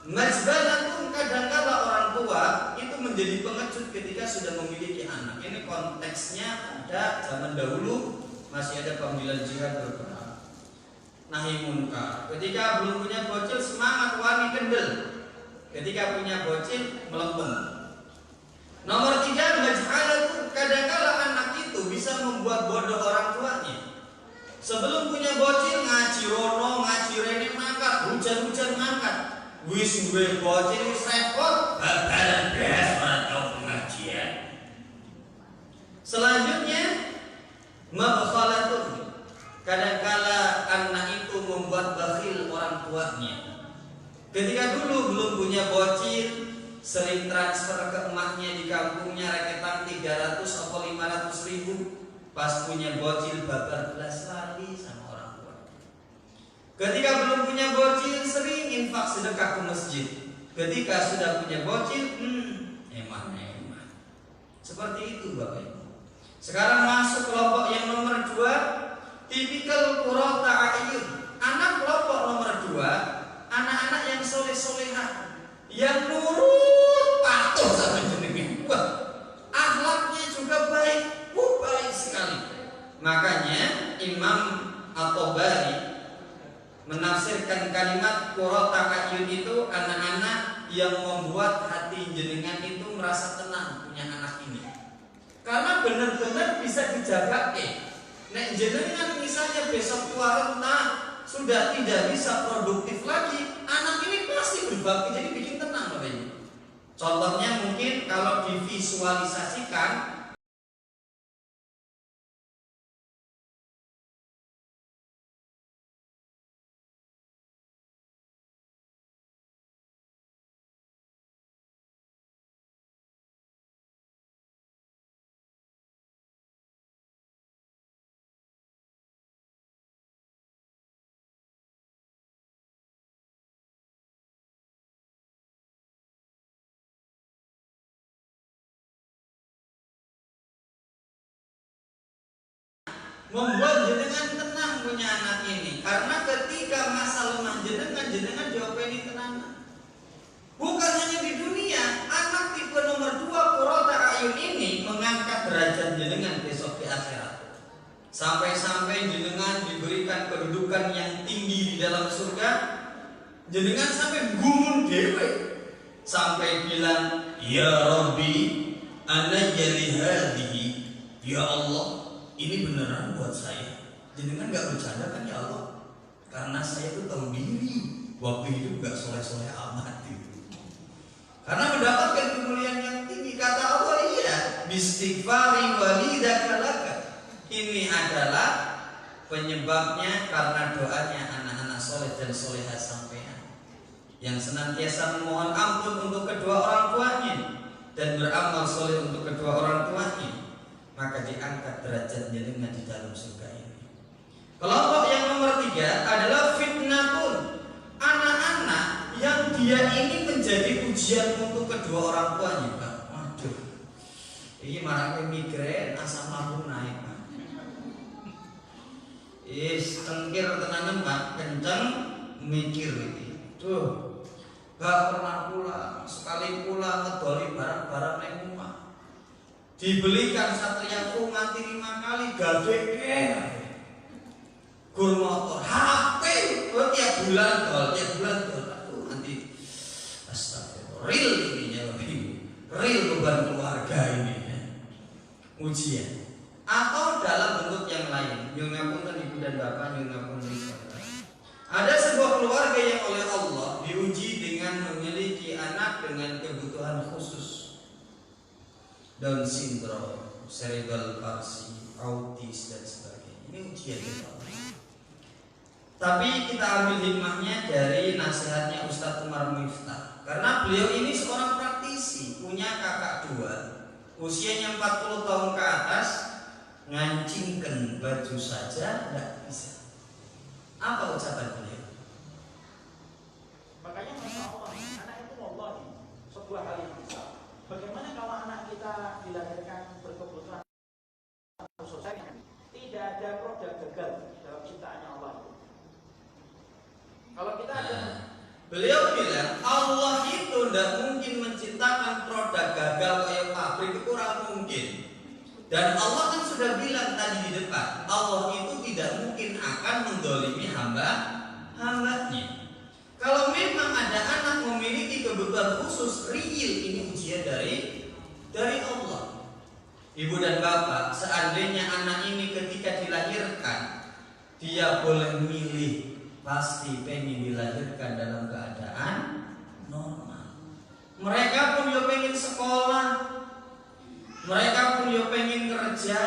majbalatun, kadangkala orang tua itu menjadi pengecut ketika sudah memiliki anak. Ini konteksnya ada zaman dahulu masih ada panggilan jihad berperang, nahi munkar. Ketika belum punya bocil semangat wani kendel. Ketika punya bocil melempem. Nomor 3, majhalatun, kadangkala anak itu bisa membuat bodoh orang tuanya. Sebelum punya bocil ngaji rono, ngaji rene mangkat, hujan-hujan mangkat. Wis duwe bocil wis repot, bakalan beres ora tau pengajian. Selanjutnya mabkhalatun, kadangkala tuanya. Ketika dulu belum punya bocil, sering transfer ke emaknya di kampungnya reketan 300 atau 500 ribu. Pas punya bocil babar belas lali sama orang tua. Ketika belum punya bocil sering infak sedekah ke masjid. Ketika sudah punya bocil, emang. Seperti itu Bapak Ibu. Sekarang masuk kelompok yang nomor 2, tipikal qurrata a'yun. Anak kelompok nomor 2, anak-anak yang soleh-solehah, yang nurut patuh sama jenengan. Wah, akhlaknya juga baik, baik sekali. Makanya Imam At-Tabari menafsirkan kalimat qurrata a'yun itu anak-anak yang membuat hati jenengan itu merasa tenang punya anak ini. Karena benar-benar bisa dijaga. Nek jenengan misalnya besok tua renta sudah tidak bisa produktif lagi, anak ini pasti berbakti, jadi bikin tenang Bapak Ibu. Contohnya mungkin kalau divisualisasikan, membuat jenengan tenang punya anak ini. Karena ketika masa lemah jenengan diopeni tenang. Bukan hanya di dunia, anak tipe nomor 2 qurrata a'yun ini mengangkat derajat jenengan besok di akhirat. Sampai-sampai jenengan diberikan kedudukan yang tinggi di dalam surga. Jenengan sampai gumun dewe, sampai bilang, ya Rabbi ana yali hadhihi, ya Allah, ini beneran buat saya. Jenengan gak bercanda kan ya Allah? Karena saya tuh tahu diri waktu hidup gak soleh-soleh amat gitu. Karena mendapatkan kemuliaan yang tinggi. Kata Allah, iya, bistighfari walidaka laka. Ini adalah penyebabnya karena doanya anak-anak soleh dan solehah sampean yang senantiasa memohon ampun untuk kedua orang tuanya dan beramal soleh untuk kedua orang tuanya, maka diangkat derajat jenengan di dalam surga ini. Kelompok yang nomor 3 adalah fitnatun, anak-anak yang dia ini menjadi ujian untuk kedua orang tuanya. Pak, waduh, ini malah migrain, asam lambung naik Pak. Tengkir tenanan Pak, kenceng mikir ini. Tuh, gak pernah pulang, sekali pulang ngedoli barang-barang yang rumah. Dibelikan Satria-ku nganti 5 kali gadeke. Gur motor, HP, tiap bulan tol. Aduh, nanti astagfirullah, real ini ya, real beban keluarga ini ya. Ujian. Atau dalam bentuk yang lain, nyuwun ngapunten ibu dan bapak, nyuwun ngapunten saudara. Ada sebuah keluarga yang oleh Allah diuji dengan memiliki anak dengan kebutuhan khusus, Down syndrome, cerebral palsy, autis dan sebagainya. Ini ujian dari Allah. Tapi kita ambil hikmahnya dari nasihatnya Ustadz Umar Miftah. Karena beliau ini seorang praktisi, punya kakak 2, usianya 40 tahun ke atas, ngancingkan baju saja tidak bisa. Apa ucapan beliau? Makanya Masya Allah, anak itu wallahi sebuah hal yang besar. Bagaimana kalau anak kita dilahirkan berkebutuhan khusus? Tidak ada produk gagal dalam ciptaannya Allah. Kalau kita ada, beliau bilang Allah itu tidak mungkin menciptakan produk gagal kayak pabrik, itu kurang mungkin. Dan Allah kan sudah bilang tadi di depan, Allah itu tidak mungkin akan mendolimi hambanya. Kalau memang ada anak memiliki kebutuhan khusus real, ini ujian dari Allah. Ibu dan bapak, seandainya anak ini ketika dilahirkan, dia boleh milih, pasti pengen dilahirkan dalam keadaan normal. Mereka pun yo pengen sekolah, mereka pun yo pengen kerja,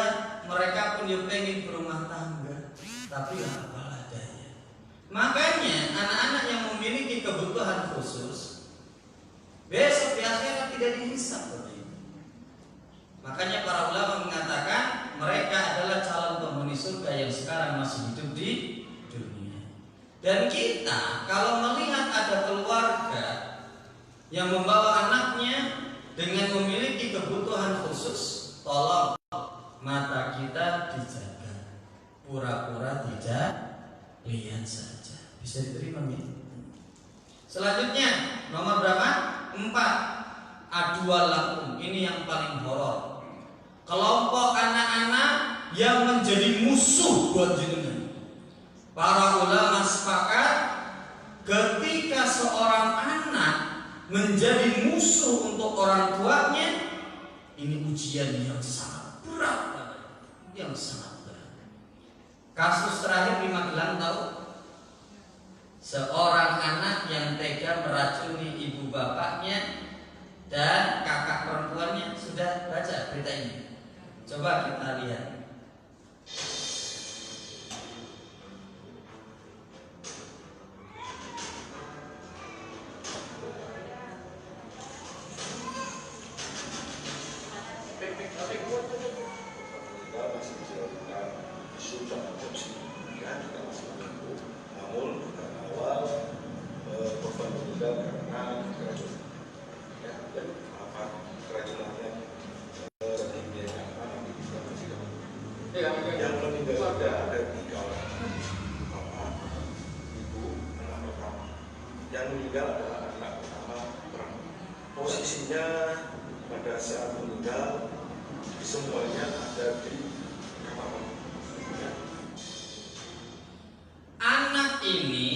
mereka pun yo pengen berumah tangga. Tapi apalah daya, Makanya anak-anak yang memiliki kebutuhan khusus besok di akhirat tidak dihisab. Makanya para ulama mengatakan mereka adalah calon penghuni surga yang sekarang masih hidup di dunia. Dan kita kalau melihat ada keluarga yang membawa anaknya dengan memiliki kebutuhan khusus, tolong mata kita dijaga, pura-pura tidak lihat saja. Bisa diterima ya? Selanjutnya nomor berapa? 4. Adualakum. Ini yang paling horor. Kelompok anak-anak yang menjadi musuh buat jenengan. Para ulama sepakat ketika seorang anak menjadi musuh untuk orang tuanya, ini ujian yang sangat berat, yang sangat berat. Kasus terakhir di Magelang tahu? Seorang anak yang tega meracuni ibu bapaknya dan kakak perempuannya. Sudah baca berita ini? Coba kita lihat. Posisinya pada saat meninggal semuanya ada di kamar. Anak ini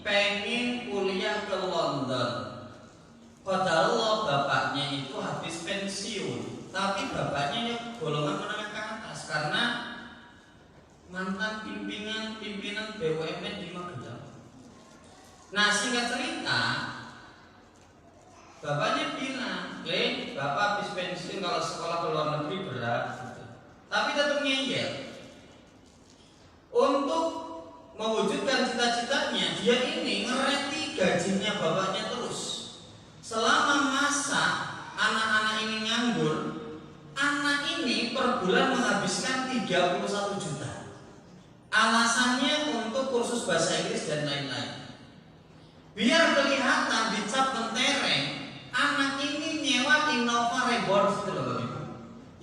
pengen kuliah ke London. Padahal bapaknya itu habis pensiun, tapi bapaknya golongan menengah ke atas karena mantan pimpinan BUMN di Magelang. Nah, singkat cerita, bapaknya bilang, bapak habis pensiun, kalau sekolah ke luar negeri berat gitu. Tapi tetap ngeyel. Untuk mewujudkan cita-citanya, dia ini ngereti gajinya bapaknya terus. Selama masa anak-anak ini nganggur, anak ini per bulan menghabiskan 31 juta. Alasannya untuk kursus bahasa Inggris dan lain-lain. Biar kelihatan dicap mentereng, anak ini nyewa Innova Reborn gitu loh Bapak Ibu,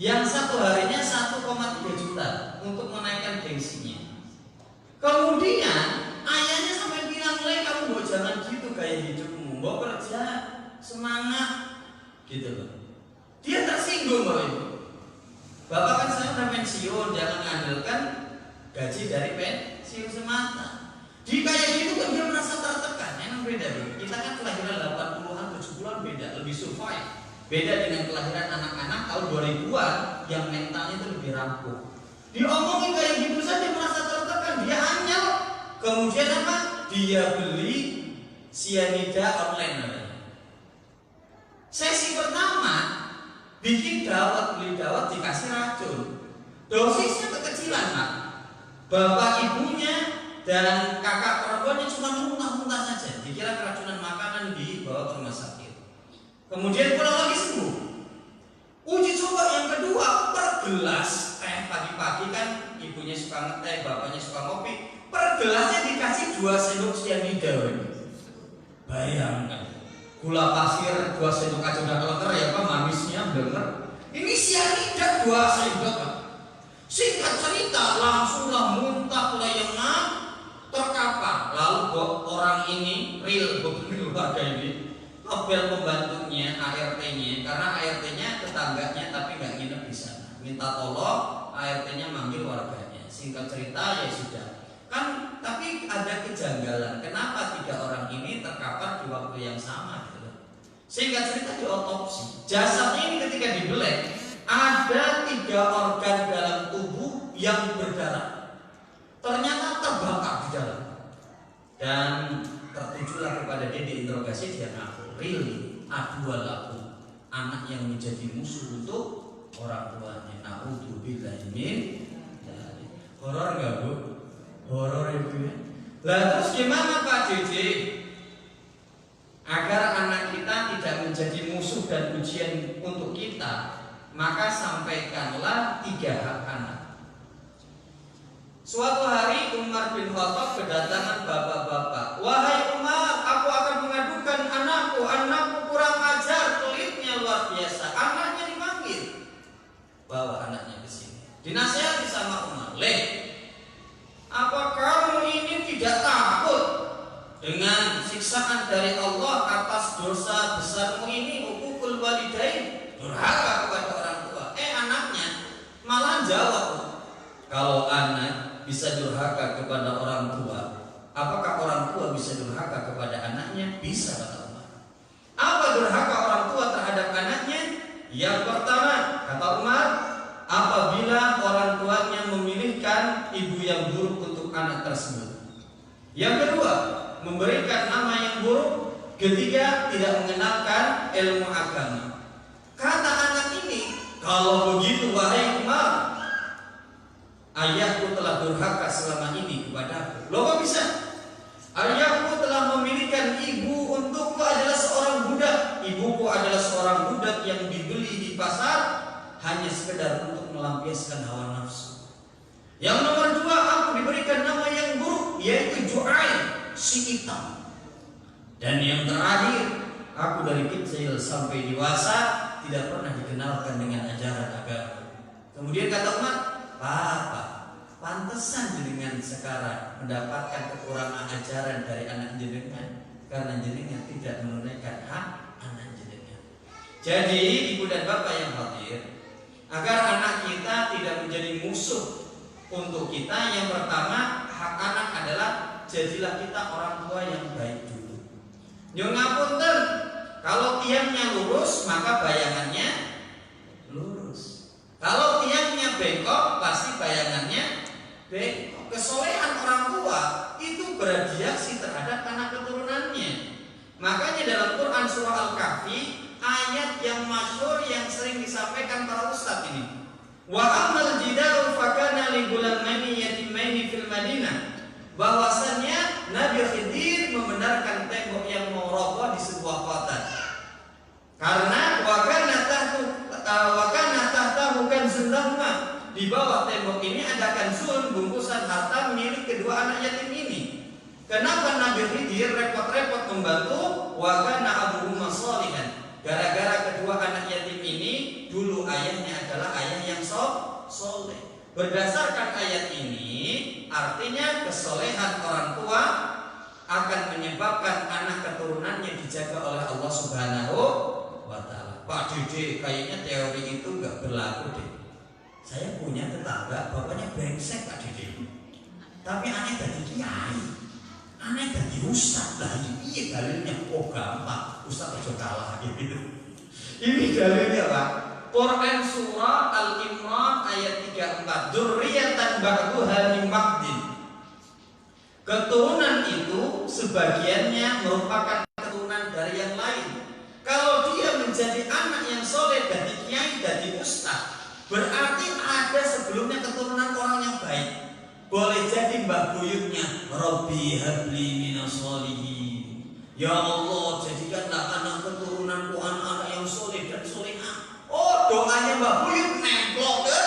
yang satu harinya 1,3 juta untuk menaikkan gengsinya. Kemudian ayahnya sampai bilang, kamu mau jangan gitu gaya hidupmu, mau kerja semangat gitu loh. Dia tersinggung Bapak Ibu. Bapak kan saya udah pensiun, jangan mengandalkan gaji dari pensiun semata. Di kayak gitu kan dia merasa tertekan. Emang beda bro. Kita kan kelahiran 80-an, 70-an beda, lebih survive. Beda dengan kelahiran anak-anak tahun 2000-an yang mentalnya itu lebih rapuh. Diomongin kayak gitu saja merasa tertekan, dia anyal. Kemudian apa? Dia beli sianida online. Sesi pertama bikin dawet, beli dawet dikasih racun. Dosisnya kekecilan Pak. Bapak ibunya dan kakak perempuannya cuma muntah-muntah saja, dikira keracunan makanan, dibawa ke rumah sakit. Kemudian pulang lagi sembuh. Uji coba yang kedua, per gelas teh pagi-pagi kan ibunya suka ngeteh, bapaknya suka ngopi, per gelasnya dikasih 2 sendok sianida. Bayangkan, gula pasir 2 sendok aja udah kelengar ya Pak, manisnya bener. Ini sianida 2 sendok Pak. Singkat cerita, langsunglah muntah leyengan, terkapar. Lalu orang ini real keluarga ini apel pembantunya ART-nya, karena ART-nya tetangganya tapi nggak nginep di sana. Minta tolong, ART-nya manggil warganya. Singkat cerita ya sudah. Kan tapi ada kejanggalan. Kenapa 3 orang ini terkapar di waktu yang sama gitu. Singkat cerita diotopsi. Jasadnya ini ketika dibelek ada 3 organ dalam tubuh yang berdarah. Ternyata terbakar di dalam. Dan tertujulah kepada dia diinterogasi, dia ngaku, really, adualaku, anak yang menjadi musuh untuk orang tuanya. Na'udzubillahi min dzalik. Horor enggak Bu? Horor itu ya. Lah terus gimana Pak Dede? Agar anak kita tidak menjadi musuh dan ujian untuk kita, maka sampaikanlah 3 hak anak. Suatu hari Umar bin Khattab kedatangan bapak-bapak. Wahai Umar, aku akan mengadukan anakku kurang ajar, pelitnya luar biasa. Anaknya dipanggil, bawa anaknya ke sini. Dinasihati sama Umar, apa kamu ini tidak takut dengan siksaan dari Allah atas dosa besarmu ini, uququl walidain, durhaka kepada orang tua? Anaknya malah jawab, kalau anak bisa durhaka kepada orang tua, apakah orang tua bisa durhaka kepada anaknya? Bisa, kata Umar. Apa durhaka orang tua terhadap anaknya? Yang pertama, kata Umar, apabila orang tuanya memilihkan ibu yang buruk untuk anak tersebut. Yang kedua, memberikan nama yang buruk. Ketiga, tidak mengenalkan ilmu agama. Kata anak ini, kalau begitu wahai Umar, ayahku telah durhaka selama ini kepadaku. Loh kok bisa? Ayahku telah memilihkan ibu untukku adalah seorang budak. Ibuku adalah seorang budak yang dibeli di pasar hanya sekedar untuk melampiaskan hawa nafsu. Yang nomor 2, aku diberikan nama yang buruk, yaitu Ju'ail, si hitam. Dan yang terakhir, aku dari kecil sampai dewasa tidak pernah dikenalkan dengan ajaran agama. Kemudian kata Umar, Papa, pantesan jenengan sekarang mendapatkan kekurangan ajaran dari anak jenengan, karena jenengan tidak menunaikan hak anak jenengan. Jadi ibu dan bapak yang hadir, agar anak kita tidak menjadi musuh untuk kita, yang pertama hak anak adalah jadilah kita orang tua yang baik dulu. Nyun ngapunten, kalau tiangnya lurus maka bayangannya lurus. Kalau tiangnya bengkok pasti bayangannya bengkok. Kesolehan orang tua itu beradiaksi terhadap anak keturunannya. Makanya dalam Quran surah Al-Kahfi, ayat yang masyhur yang sering disampaikan para ustadz ini. Wa amal jidaru fakana li gulamaini yatimaini fil Madinah. Bahwasannya Nabi Khidir membenarkan tembok yang mau roboh di sebuah kota. Karena wakana tahtahu kanzun lahma, di bawah tembok ini ada kanzun, bungkusan harta milik kedua anak yatim ini. Kenapa Nabi Khidir repot-repot membantu? Wakana abuhuma sholihan. Gara-gara kedua anak yatim ini dulu ayahnya adalah ayah yang soleh. Berdasarkan ayat ini, artinya kesolehan orang tua akan menyebabkan anak keturunannya dijaga oleh Allah Subhanahu wa Ta'ala. Pak Dede, kayaknya teori itu nggak berlaku deh. Saya punya tetangga, bapaknya brengsek Pak Dede, tapi aneh dari kiai, aneh dari ustaz. Lah ini dalilnya, oh gampang, ustaz aja kalah gitu. Ini dalilnya Pak. Quran surah Al-Imran ayat 34, dzurriyyatan ba'duha min ba'din. Keturunan itu sebagiannya merupakan keturunan dari yang lain. Kalau dia menjadi anak yang soleh, dari kiai, dari ustaz, berarti ada sebelumnya keturunan orang yang baik. Boleh jadi mbah buyutnya, Rabbi habli minas sholihin. Ya Allah, jadikanlah anak keturunanku anak-anak yang soleh dan solehah. Oh, doanya Mbak Buyut nemplok ke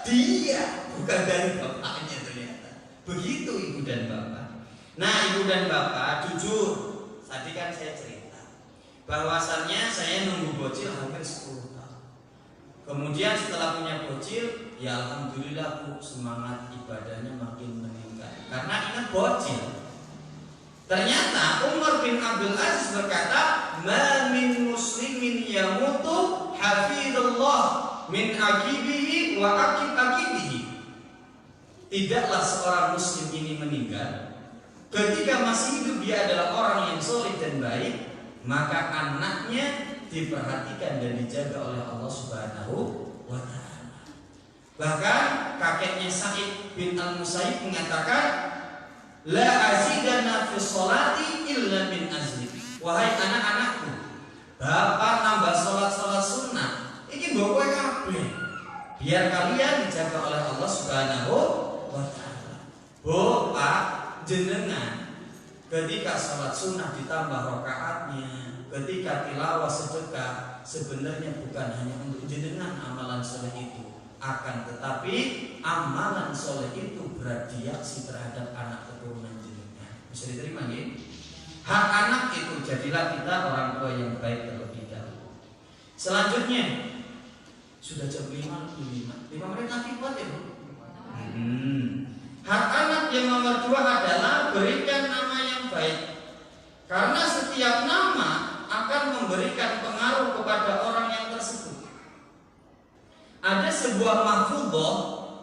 dia, bukan dari bapaknya ternyata. Begitu ibu dan bapak. Nah, ibu dan bapak, jujur, tadi kan saya cerita bahwasannya saya nunggu bocil hampir 10 tahun. Kemudian setelah punya bocil, ya alhamdulillah Bu, semangat ibadahnya makin meningkat. Karena ingat bocil. Ternyata Umar bin Abdul Aziz berkata, "Ma min muslimin yamutu hafidullah min akibihi wa akibihi." Tidaklah seorang muslim ini meninggal ketika masih hidup dia adalah orang yang soleh dan baik, maka anaknya diperhatikan dan dijaga oleh Allah Subhanahu wa Ta'ala. Bahkan kakeknya Sa'id bin Al-Musayyib mengatakan, la azidana fi sholati illa min azli. Wahai anak-anakku, bapak nambah sholat sunnah, ini mbok kowe kabeh, biar kalian dijaga oleh Allah Subhanahu wa Ta'ala. Bapak jenengan ketika salat sunnah ditambah rakaatnya, ketika tilawah sedekah, sebenarnya bukan hanya untuk jenengan amalan soleh itu, akan tetapi amalan soleh itu bereaksi terhadap anak keturunan jenengan. Bisa diterima ya? Hak anak itu jadilah kita orang tua yang baik terlebih dahulu. Selanjutnya sudah jam 5 menit lagi buat ya Bu. Hak anak yang nomor 2 adalah berikan nama yang baik, karena setiap nama akan memberikan pengaruh kepada orang yang tersebut. Ada sebuah mahfudhah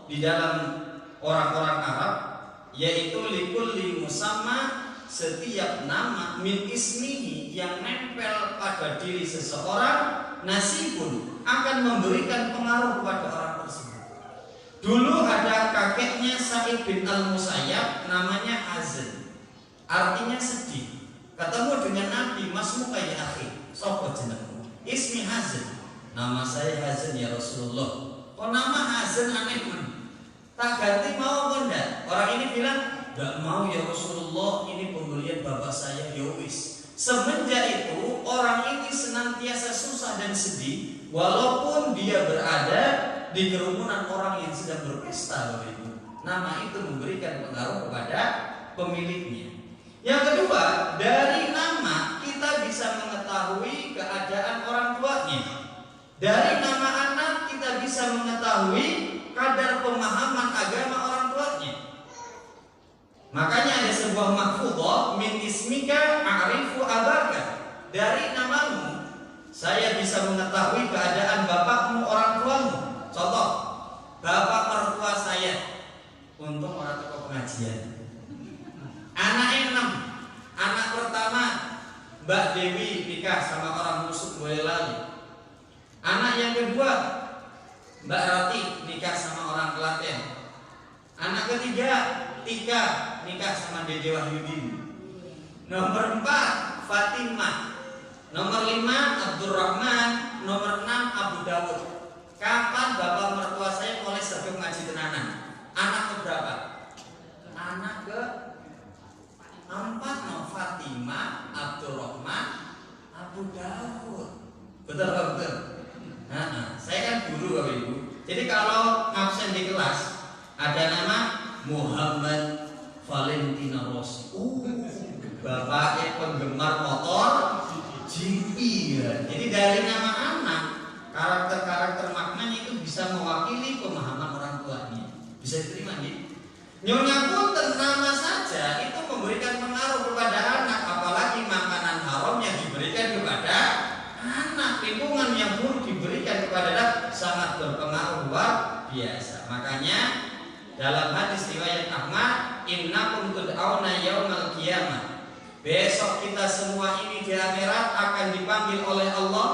di dalam orang-orang Arab, yaitu likulli musamma, setiap nama min ismihi yang nempel pada diri seseorang nasibun akan memberikan pengaruh kepada orang tersebut. Dulu ada kakeknya Sa'id bin Al-Musayyab, namanya Hazan, artinya sedih. Ketemu dengan Nabi, masmuka ya akhi, sapa jenengmu? Ismi Hazan. Nama saya Hazan ya Rasulullah. Kok nama Hazan aneh men? Tak ganti mau apa enggak? Orang ini bilang, enggak mau ya Rasulullah, ini pembelian bapak saya, ya wis. Semenjak itu orang ini senantiasa susah dan sedih, walaupun dia berada di kerumunan orang yang sedang berpesta. Bapak Ibu, nama itu memberikan pengaruh kepada pemiliknya. Yang kedua, dari nama kita bisa mengetahui keadaan orang tuanya. Dari nama anak kita bisa mengetahui kadar pemahaman agama orang tuanya. Makanya ada sebuah mahfudhah, min ismika a'rifu abaka. Dari namamu saya bisa mengetahui keadaan bapakmu, orang tuamu. Contoh, bapak mertua saya, untung orang toko pengajian. Anaknya 6. Anak pertama Mbak Dewi nikah sama orang Musuk Boyolali. Anak yang kedua Mbak Rati nikah sama orang Klaten. Anak ketiga Tika nikah sama Dede Wahyudin. Nomor 4 Fatimah. Nomor 5 Abdurrahman. Nomor 6 Abu Dawud. Kapan bapak mertua saya mulai sergap ngaji tenanan? Anak keberapa? Anak ke 4. No, Fatimah, Abdurrahman, Abu Dawud. Betul betul. Saya kan guru Bapak Ibu. Jadi kalau absen di kelas ada nama Muhammad Valentino Rossi. Bapaknya penggemar motor GP ya. Jadi dari nama anak, karakter-karakter maknanya itu bisa mewakili pemahaman orang tuanya. Bisa diterima nih? Nyonya punten nama saja itu memberikan pengaruh kepada anak, apalagi makanan haram yang diberikan kepada anak, lingkungan yang buruk diberikan kepada anak sangat berpengaruh luar biasa. Makanya dalam hadis riwayat Ahmad, innakum tud'auna yaumal qiyamah. Besok kita semua ini di akhirat akan dipanggil oleh Allah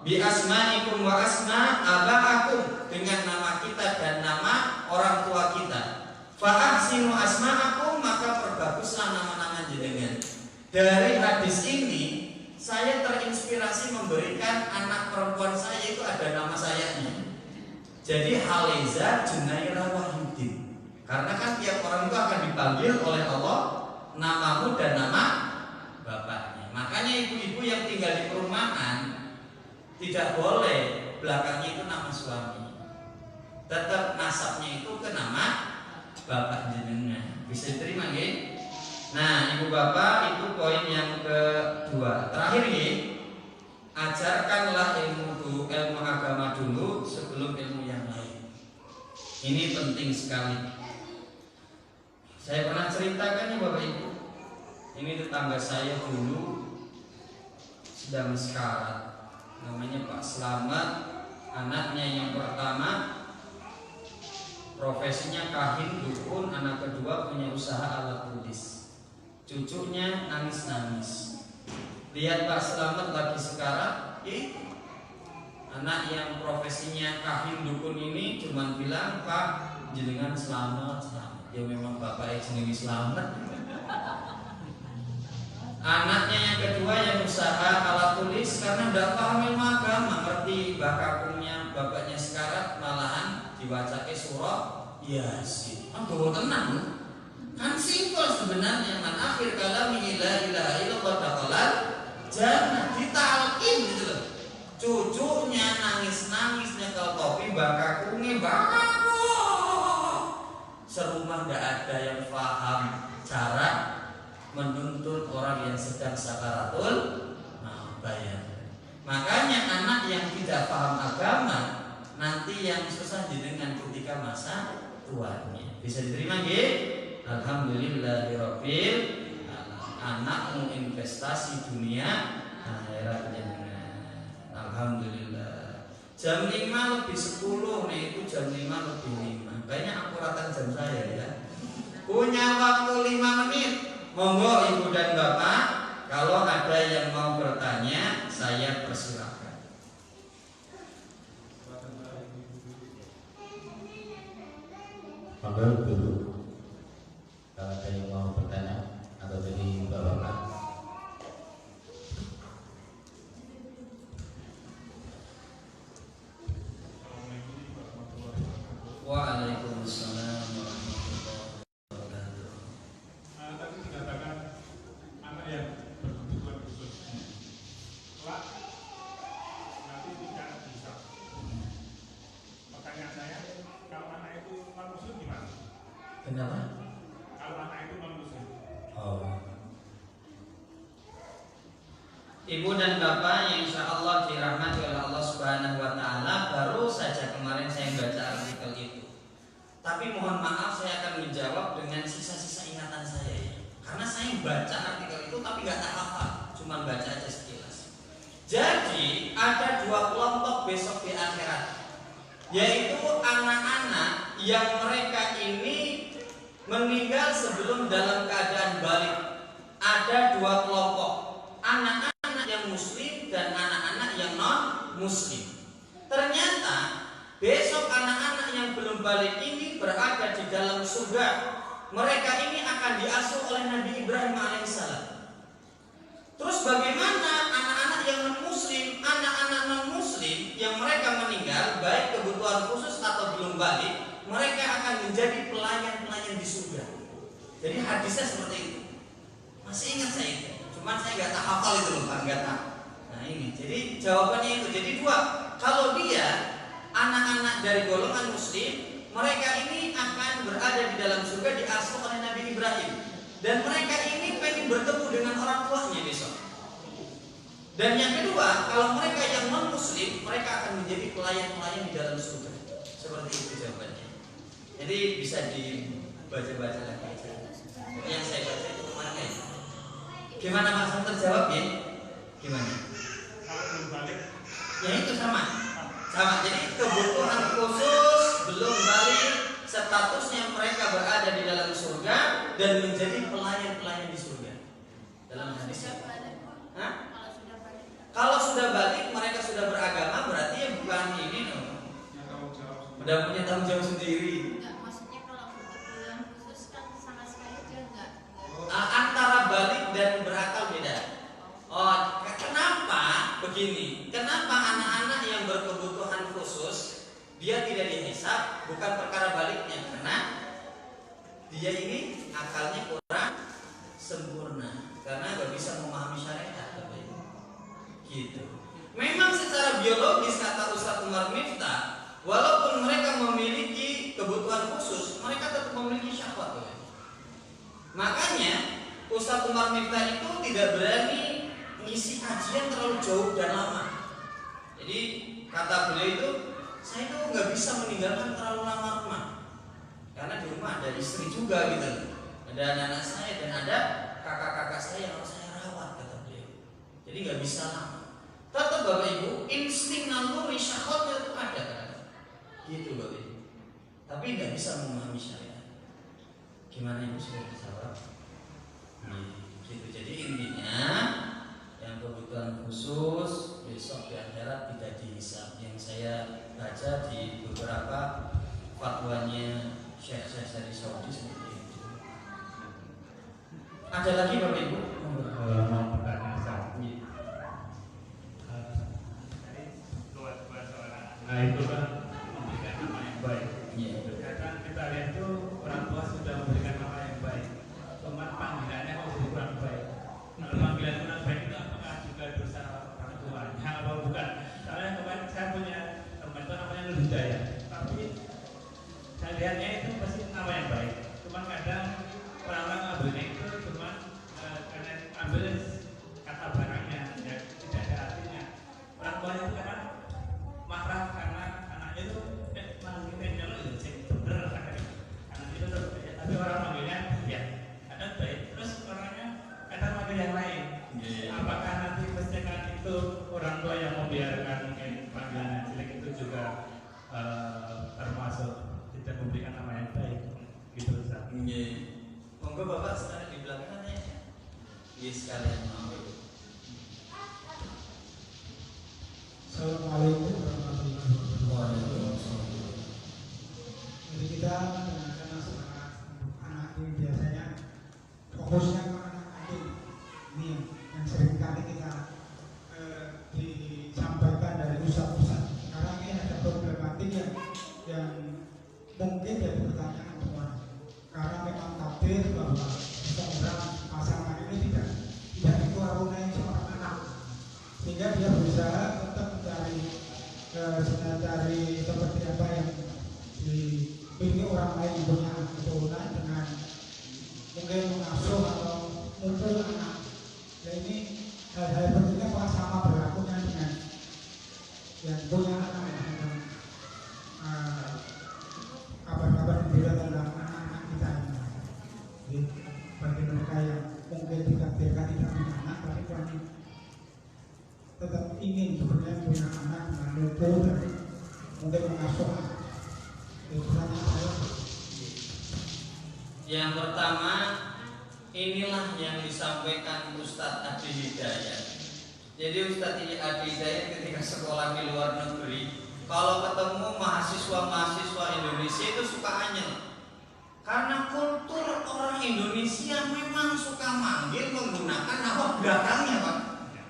bi asma'ikum wa asma aba'akum, dengan nama kita dan nama orang tua kita. Fa ahsinu asma'akum, maka perbaguslah nama-nama jenengan. Dari hadis ini saya terinspirasi memberikan anak perempuan saya itu ada nama sayanya. Jadi Haliza Junairah Wahyudin. Karena kan tiap orang itu akan dipanggil oleh Allah namamu dan nama bapaknya. Makanya ibu-ibu yang tinggal di perumahan tidak boleh belakangnya itu nama suami. Tetap nasabnya itu ke nama bapak jenengan. Bisa diterima nggih? Nah, ibu bapak, itu poin yang kedua. Terakhir nggih, ajarkanlah ilmu agama dulu sebelum ilmu yang lain. Ini penting sekali. Saya pernah ceritakan nih Bapak Ibu. Ini tetangga saya dulu sedang sekarat. Namanya Pak Slamet. Anaknya yang pertama profesinya kahin dukun, anak kedua punya usaha alat tulis. Cucunya nangis-nangis. Lihat Pak Slamet lagi sekarat, anak yang profesinya kahin dukun ini cuma bilang, Pak, jenengan selamat. Ya memang bapaknya jenengan selamat. Anaknya yang kedua yang usaha alat tulis, karena tidak paham ilmu agama, ngerti bakakungnya bapaknya sekarat, malahan diwacake surah Yasin. Bawa tenang. Kan simpel sebenarnya, man akhir kalami la ilaha illallah dakhalal jannah, ditalkin gitu loh. Cucunya nangis-nangis nyekel topi bakakunge serumah gak ada yang paham cara menuntun orang yang sedang sakaratul bayar. Makanya anak yang tidak paham agama nanti yang susah dengan ketika masa tuanya. Bisa diterima nggih? Alhamdulillahirabbil anakmu investasi dunia akhirat jenengan. Alhamdulillah. Jam 5 lebih 10 nih, itu jam 5 lebih 5. Kayaknya akuratan jam saya ya. Punya waktu 5 menit. Monggo Ibu dan Bapak, kalau ada yang mau bertanya, saya persilahkan. Monggo dulu. Kalau ada yang mau bertanya atau dari Bapak. Waalaikumsalam warahmatullahi wabarakatuh. Tadi dikatakan anak yang berkebutuhan khusus, Pak, nanti tidak bisa. Pertanyaan saya, kalau anak itu non muslim gimana? Kenapa? Kalau anak itu non muslim. Oh. Ibu dan Bapak yang insya Allah dirahmati oleh Allah Subhanahu Wa Taala, baru saja kemarin saya baca artikel itu. Tapi mohon maaf, saya akan menjawab dengan sisa-sisa ingatan saya ya. Karena saya baca artikel itu tapi nggak tak hafal, cuma baca aja sekilas. Jadi ada 2 kelompok besok di akhirat, yaitu anak-anak yang mereka ini meninggal sebelum dalam keadaan balik. Ada 2 kelompok, anak-anak yang muslim dan anak-anak yang non muslim. Ternyata besok anak-anak yang belum balik ini berada di dalam surga. Mereka ini akan diasuh oleh Nabi Ibrahim alaihissalam. Terus bagaimana anak-anak yang non-muslim, anak-anak non-muslim yang mereka meninggal baik kebutuhan khusus atau belum balik, mereka akan menjadi pelayan-pelayan di surga. Jadi hadisnya seperti itu. Masih ingat saya itu, cuman saya nggak tak hafal itu loh, nggak tahu. Nah ini, jadi jawabannya itu. Jadi 2, kalau dia anak-anak dari golongan muslim, mereka ini akan berada di dalam surga diasuh oleh Nabi Ibrahim. Dan mereka ini pengen bertemu dengan orang tuanya besok. Dan yang kedua, kalau mereka yang non muslim, mereka akan menjadi pelayan-pelayan di dalam surga. Seperti itu jawabannya. Jadi bisa dibaca-baca lagi aja. Yang saya baca itu kemana ya? Gimana Mas terjawab ya? Gimana? Kalau belum balik, Ya itu sama. Jadi kebutuhan khusus belum balik, statusnya mereka berada di dalam surga dan menjadi pelayan-pelayan di surga. Dalam hadis. Hah? Kalau sudah balik, mereka sudah beragama, berarti ya bukan ini dong. Udah punya tanggung jawab sendiri. Enggak, maksudnya kalau kebutuhan khusus kan sama sekali dia enggak. Antara balik dan berakal beda. Oh, kenapa begini? Kenapa anak-anak yang berkebutuhan khusus dia tidak dihisab? Bukan perkara baliknya, karena dia ini akalnya kurang sempurna, karena nggak bisa memahami syariat, gitu. Memang secara biologis kata Ustaz Umar Miftah, walaupun mereka memiliki kebutuhan khusus, mereka tetap memiliki syahwat. Makanya Ustaz Umar Miftah itu tidak berani ngisi kajian terlalu jauh dan lama. Jadi kata beliau itu, saya itu nggak bisa meninggalkan terlalu lama rumah, karena di rumah ada istri juga gitu, ada anak-anak saya dan ada kakak-kakak saya yang harus saya rawat, kata beliau. Jadi nggak bisa lama. Tetap Bapak Ibu, insting naluri syahwat itu ada kan? Gitu Bapak Ibu. Tapi nggak bisa memahami syariat. Gimana Ibu sudah dijawab? Gitu. Jadi intinya yang kebutuhan khusus besok di akhirat tidak dihisab. Yang saya baca di beberapa fatwanya Syekh dari Saudi seperti itu. Ada lagi Bapak Ibu? Mau bertanya Ustaz. Nah itu kan memberikan nama yang baik. Iya. Kan kita lihat itu orang tua sudah memberikan nama yang baik. Hadiahnya itu pasti nama yang baik. Cuman kadang orang-orang ambilnya itu cuma karena ambil kata barangnya, ya tidak ada artinya. Orang tua itu kadang marah karena anaknya itu manggilnya nyolo itu cek bener kadang anak itu berbeda. Tapi orang manggilnya ya kadang baik. Terus orangnya kadang manggil yang lain. Apakah nanti pestikan itu orang tua yang membiarkan mungkin panggilan jelek itu juga termasuk tidak memberikan nama yang baik gitu Ustaz. Monggo Bapak sekarang di belakangnya ya sekalian mau. Assalamualaikum warahmatullahi wabarakatuh. Jadi kita karena anak ini biasanya fokusnya ke anak kecil ini yang sering kali kita disampaikan dari pusat-pusat. Sekarang ini ada problematik yang mungkin jadi pertanyaan semua. Karena memang takdir bahwa seseorang pasangan ini tidak dikaruniai seorang anak, sehingga dia berusaha untuk mencari seperti apa yang dimiliki orang lain yang punya keturunan dengan mungkin mengasuh atau mumpul anak. Ya ini hal-hal seperti ini apa sama berlakunya dengan yang punya anak yang kabar-kabar gembira tentang anak-anak kita ini. Jadi bagi mereka yang mungkin ditakdirkan tidak punya anak, tapi kami tetap ingin sebenarnya punya anak dengan lumpur dan mungkin mengasuh anak. Itu pertanyaan saya. Yang pertama, inilah yang disampaikan Ustadz Adi Hidayat. Jadi Ustadz Adi Hidayat ketika sekolah di luar negeri, kalau ketemu mahasiswa-mahasiswa Indonesia itu suka anyel. Karena kultur orang Indonesia memang suka manggil menggunakan nama belakangnya, Pak.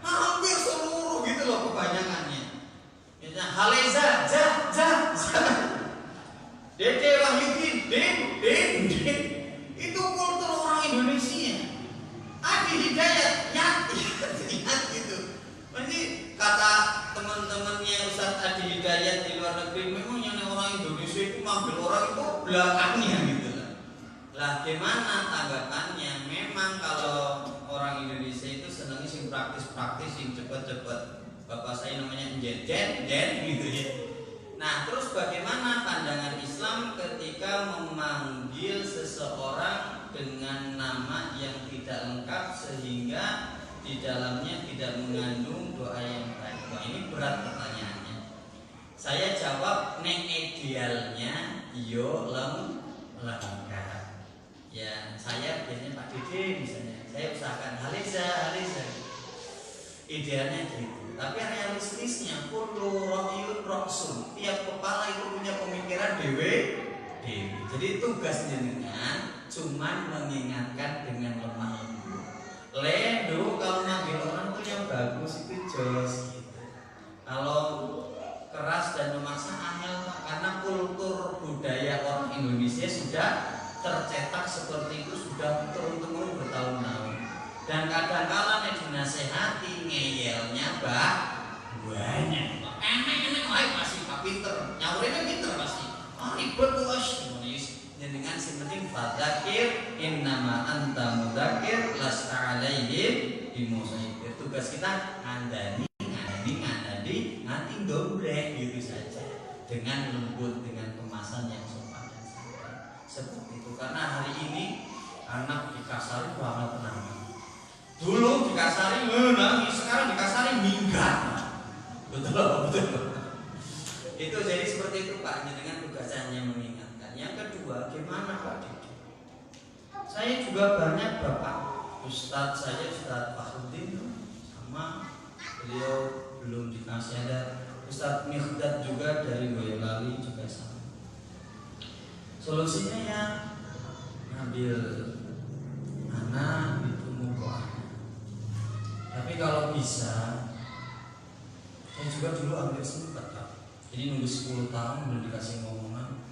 Hampir seluruh gitu loh kebanyakannya. Misalnya Haleza, Dede Wahyudin, Din. Itu kultur orang Indonesia. Adi Hidayat, nyat gitu. Jadi kata teman-temannya Ustadz Adi Hidayat di luar negeri, memang yang orang Indonesia itu manggil orang itu belakangnya gitu lah. Lah gimana tanggapannya? Memang kalau orang Indonesia itu senangnya sing praktis, sing cepet-cepet. Bapak saya namanya Jen gitu ya. Nah, terus bagaimana pandangan Islam ketika memanggil seseorang dengan nama yang tidak lengkap sehingga di dalamnya tidak mengandung doa yang baik? Wah, ini berat pertanyaannya. Saya jawab nek idealnya yo lengkap. Ya, saya biasanya Pak Dede misalnya, saya usahakan Haleza. Idealnya gitu. Tapi realistisnya kullu ra'yun ra'sun. Tiap kepala itu punya pemikiran dewe. Jadi tugas jenengan cuman mengingatkan dengan lemah lembut. Ledo kalau manggil orang tuh yang bagus itu jos gitu. Kalau keras dan memaksa angel, karena kultur budaya orang Indonesia sudah tercetak seperti itu sudah turun-temurun bertahun-tahun. Dan kadang-kala nek dinasehati ngeyelnya banyak. Enak wae pasti Pak pinter. Nyaurine pinter pasti. Ribet wes. Dengan sing penting fadzakir innama anta mudzakir lasta alaihim bimusaitir. Tugas kita ngandani nanti dombrek gitu saja. Dengan lembut, dengan kemasan yang sopan dan santun. Seperti itu. Karena hari ini anak dikasari banget tenang. Dulu dikasari nangis, sekarang dikasari minggat. Betul. Itu jadi seperti itu Pak, dengan tugasannya mengingatkan. Yang kedua, gimana Pak Didi? Saya juga banyak Bapak Ustadz saya, Ustadz Fakhrudin sama beliau belum dikasih, ada Ustadz Mikhdad juga dari Boyolali juga sama. Solusinya ya ngambil anak itu mukul. Tapi kalau bisa, saya juga dulu ambil sempat Pak. Jadi nunggu 10 tahun belum dikasih ngomongan.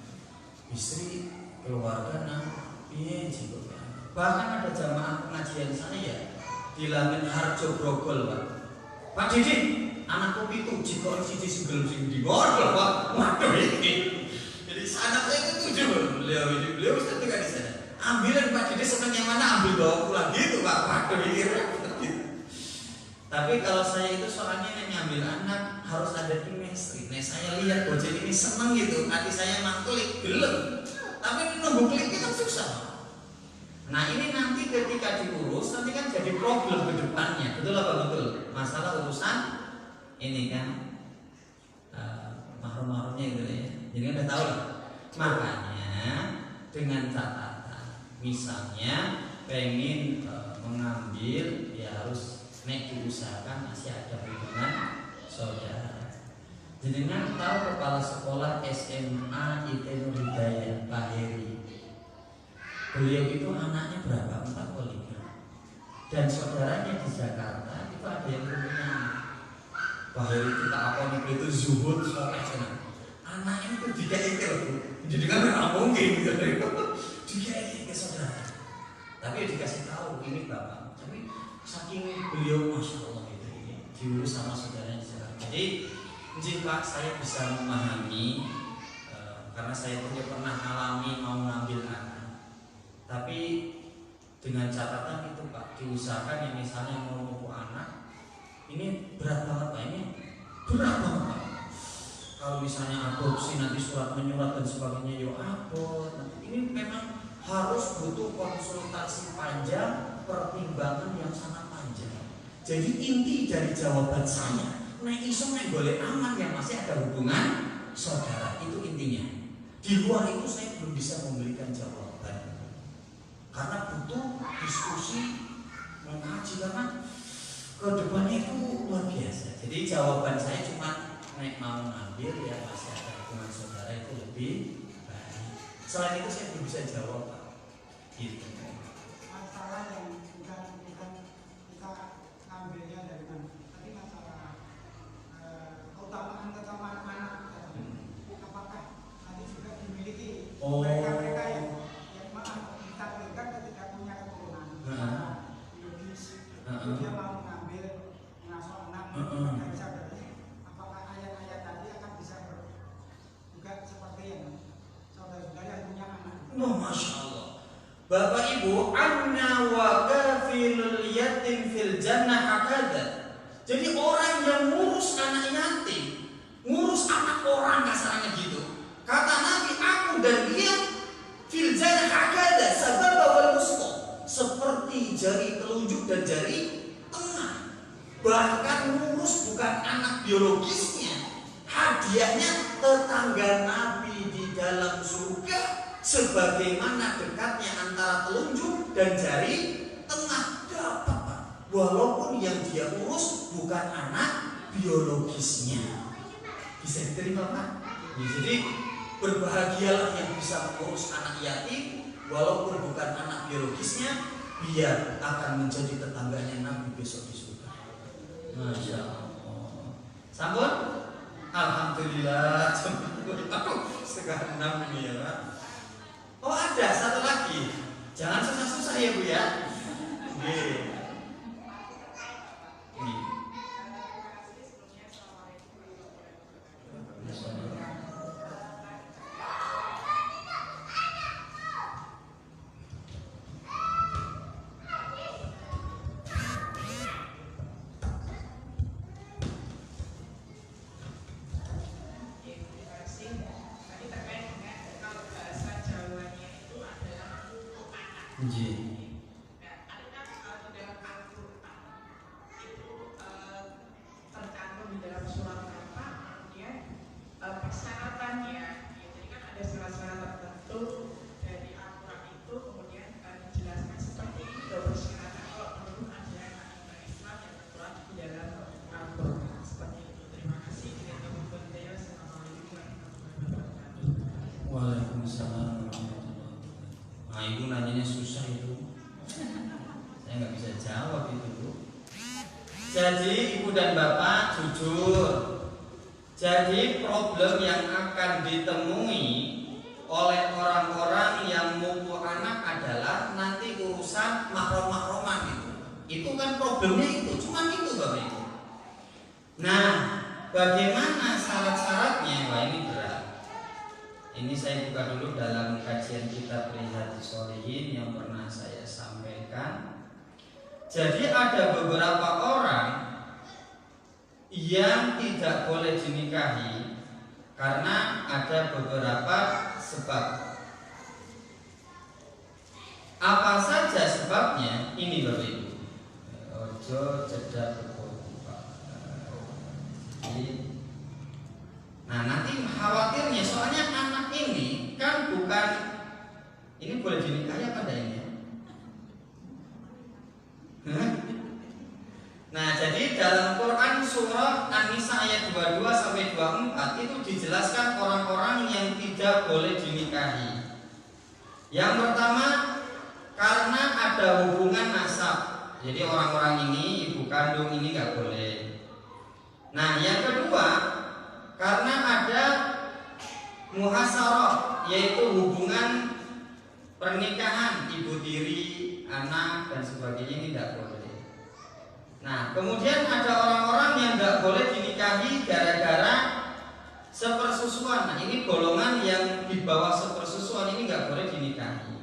Istri, keluarga, iya juga. Bahkan ada jamaah pengajian saya di Lamin Harjo Grogol Pak Didi, anakku itu jika siji single sing di Pak. Waduh ini. Jadi anaknya itu beliau Ustaz juga di sana. Ambilan Pak Dede senang yang mana ambil bawa pulang gitu Pak. Waduh gitu. Tapi kalau saya itu soalnya yang ngambil anak harus ada chemistry. Nah saya lihat bocil ini seneng gitu, hati saya mangklik belum. Tapi nunggu kliknya kan susah. Nah ini nanti ketika diurus nanti kan jadi problem ke depannya. Betul apa betul? Masalah urusan ini kan mahrum-mahrumnya gitu ya. Jadi kan udah tahu lah. Makanya dengan catatan misalnya pengen mengambil ya harus diusahakan masih ada hubungan saudara. Jadi kan tahu kepala sekolah SMA IT Nur Hidayat Pak Heri. Beliau itu anaknya berapa? 4 atau 5. Dan saudaranya di Jakarta itu ada yang punya Pak Heri kita apa nih itu zuhud soleh senang. Anaknya itu dikasih Bu. Jadi kan nggak mungkin gitu. Dikasih ke saudara. Tapi dikasih tahu ini bapak. Tapi saking beliau masya Allah itu diurus sama saudaranya di Jakarta. Jadi jika saya bisa memahami karena saya punya pernah alami mau ngambil anak. Tapi dengan catatan itu Pak diusahakan yang misalnya mau memupuk anak ini berat banget Pak, ini berat banget Pak. Kalau misalnya adopsi nanti surat menyurat dan sebagainya yo abot. Ini memang harus butuh konsultasi panjang, pertimbangan yang sangat panjang. Jadi inti dari jawaban saya, nek iso nek boleh aman yang masih ada hubungan saudara itu intinya. Di luar itu saya belum bisa memberikan jawaban. Karena butuh diskusi mengkaji karena ke depannya itu luar biasa. Jadi jawaban saya cuma nek mau ngambil ya masih ada hubungan saudara itu lebih baik. Selain itu saya belum bisa jawab Pak. Gitu. Masalah yang bukan kita ngambilnya dari mana, tapi masalah keutamaan anak apakah nanti juga dimiliki mereka yang maaf ditakdirkan ketika punya keturunan biologis dia mau mengambil mengasuh anak dari saudaranya, apakah ayat-ayat tadi akan bisa juga seperti yang saudara-saudara yang punya anak? Masya Allah. Bapak Ibu, anna wa kafilul yatim fil jannah hakada. Jadi orang yang ngurus anak yatim, ngurus anak orang kasarnya gitu. Kata Nabi, aku dan dia fil jannah hakada sababa wal wusta, seperti jari telunjuk dan jari tengah. Bahkan ngurus bukan anak biologisnya, hadiahnya tetangga Nabi di dalam surga. Sebagaimana dekatnya antara telunjuk dan jari tengah dapat Pak. Walaupun yang dia urus bukan anak biologisnya. Bisa diterima Pak? Jadi berbahagialah yang bisa mengurus anak yatim walaupun bukan anak biologisnya, biar akan menjadi tetangganya Nabi besok di surga. Masya Allah. Sampun? Alhamdulillah. Aduh, setengah 6 ini ya Pak. Oh ada satu lagi, jangan susah-susah ya Bu ya. Ini. Waalaikumsalam. Nah ibu nanyanya susah itu, saya nggak bisa jawab itu Bu. Jadi ibu dan bapak jujur. Jadi problem yang akan ditemui oleh orang-orang yang memupuk anak adalah nanti urusan mahram-mahroman itu. Itu kan problemnya itu, cuma itu Bapak Ibu. Nah, bagaimana syarat-syaratnya? Wah ini berat. Ini saya buka dulu dalam kajian kitab Riyadhus Shalihin yang pernah saya sampaikan. Jadi ada beberapa orang yang tidak boleh dinikahi karena ada beberapa sebab. Apa saja sebabnya? Ini Bapak Ibu. Ojo jeda betul Pak. Nah nanti khawatirnya soalnya anak ini kan bukan, ini boleh dinikahi apa enggak ini? Nah jadi dalam Quran surah An-Nisa ayat 22 sampai 24 itu dijelaskan orang-orang yang tidak boleh dinikahi. Yang pertama karena ada hubungan nasab. Jadi orang-orang ini ibu kandung ini nggak boleh. Nah yang kedua karena ada muhasarah, yaitu hubungan pernikahan ibu tiri, anak dan sebagainya, ini tidak boleh. Nah kemudian ada orang-orang yang nggak boleh dinikahi gara-gara sepersusuan. Nah ini golongan yang di bawah sepersusuan ini nggak boleh dinikahi.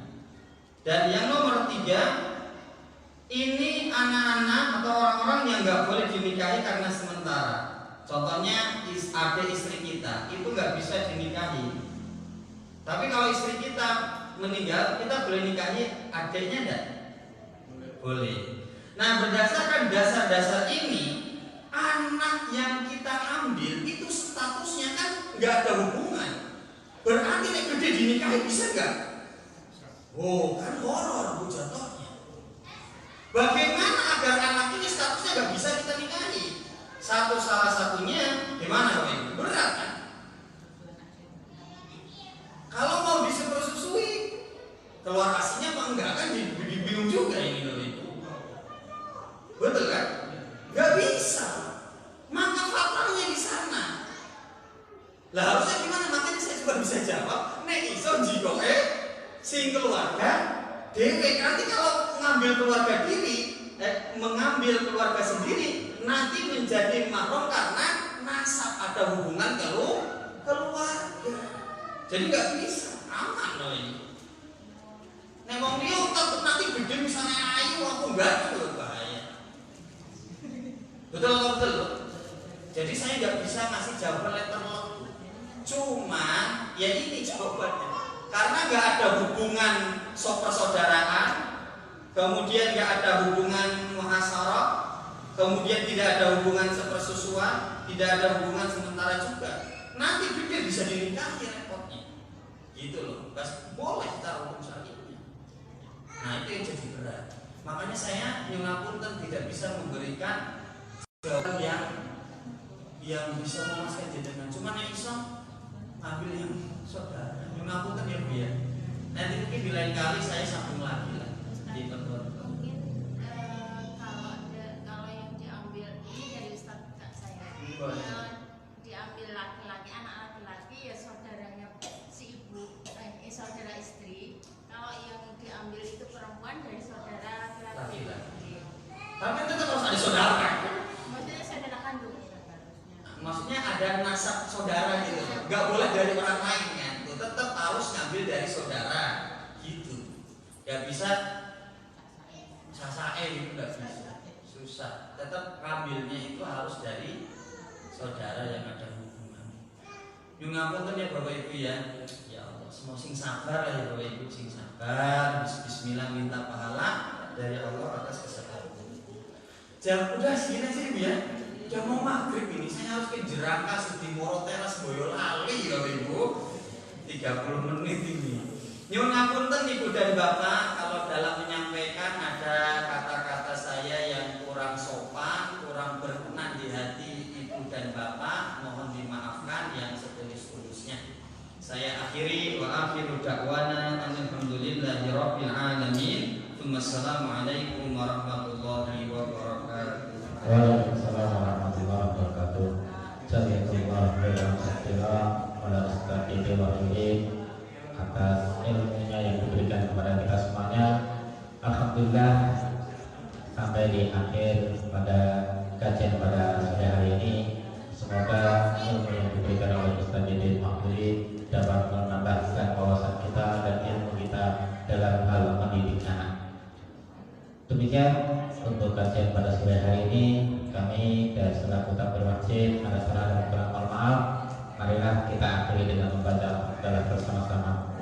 Dan yang nomor 3, ini anak-anak atau orang-orang yang nggak boleh dinikahi karena sementara. Contohnya adik istri kita itu nggak bisa dinikahi. Tapi kalau istri kita meninggal, kita boleh nikahi adiknya enggak? Boleh. Nah berdasarkan dasar-dasar ini, anak yang kita ambil itu statusnya kan nggak ada hubungan. Berarti nek gede dinikahi bisa nggak? Oh kan horor bu jatuhnya. Bagaimana agar anak ini statusnya nggak bisa kita nikahi? Salah satunya gimana Bapak Ibu? Berat kan? Kalau mau disepersusui, keluar asinya apa enggak kan bingung juga ini Bapak Ibu. Betul kan? Nggak bisa. Maka fatalnya di sana. Lah harusnya gimana? Makanya saya juga bisa jawab. Nek iso jikoke sing keluarga dewe. Nanti kalau mengambil keluarga mengambil keluarga sendiri, nanti menjadi mahram karena nasab, ada hubungan keluarga. Jadi nggak bisa, aman loh ini. Nek wong dia tetap nanti gede misalnya ayu, aku enggak itu bahaya. Betul. Jadi saya nggak bisa ngasih jawaban letter lock. Cuma ya ini jawabannya. Karena nggak ada hubungan persaudaraan, kemudian nggak ada hubungan muhasarah, kemudian tidak ada hubungan sepersusuan, tidak ada hubungan sementara juga. Nanti gede bisa dinikahi repotnya. Gitu loh. Boleh kita hukum syariahnya. Nah itu yang jadi berat. Makanya saya nyungapunten tidak bisa memberikan jawaban yang bisa memuaskan jenengan. Cuma yang bisa ambil yang saudara. Nyungapunten ya Bu ya. Nanti mungkin di lain kali saya sambung lagi lah. Di mungkin kalau yang diambil ini dari Ustaz saya. Diambil laki-laki, anak laki-laki ya saudaranya si ibu, saudara istri. Kalau yang diambil itu perempuan dari saudara laki-laki. Tapi tetap harus ada saudara kan? Maksudnya saudara kandung. Maksudnya ada nasab saudara gitu. Gak boleh dari orang lain kan? Tetap harus ngambil dari saudara gitu. Gak bisa sasae gitu, gak bisa. Susah. Tetap ngambilnya itu harus dari saudara yang ada hubungan. Nyungapunten ya Bapak Ibu ya. Ya Allah, semua sing sabar ya Bapak Ibu, sing sabar. Bismillah minta pahala dari Allah atas kesabaran. Jam udah segini aja Ibu ya. Udah mau maghrib ini, saya harus ke Jerangkas di Moro Teras Boyolali Bapak Ibu. 30 menit ini. Nyun ngapunten Ibu dan Bapak kalau dalam menyampaikan ada kata-kata saya yang kurang sopan, kurang berkenan di hati Ibu dan Bapak, mohon dimaafkan yang setulus-tulusnya. Saya akhiri wa akhiru da'wana alhamdulillahi rabbil alamin. Wassalamualaikum warahmatullahi wabarakatuh. Waalaikumsalam warahmatullahi wabarakatuh. Jazakallahu khairan atas ilmunya yang diberikan kepada kita semuanya. Alhamdulillah sampai di akhir pada kajian pada sore hari ini. Semoga ilmu yang diberikan oleh Ustaz Yadid Mahmudi dapat menambah demikian untuk kajian pada sore hari ini. Kami dan selaku takmir masjid ada salah dan kurang mohon maaf. Marilah kita akhiri dengan membaca dalam bersama-sama.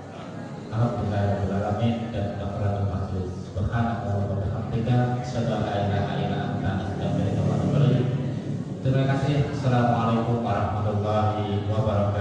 Alhamdulillahirobbilalamin dan kafaratul majlis. Subhanallah wa bihamdika asyhadu an la ilaha illa anta astaghfiruka wa atubu ilaik. Terima kasih. Assalamualaikum warahmatullahi wabarakatuh.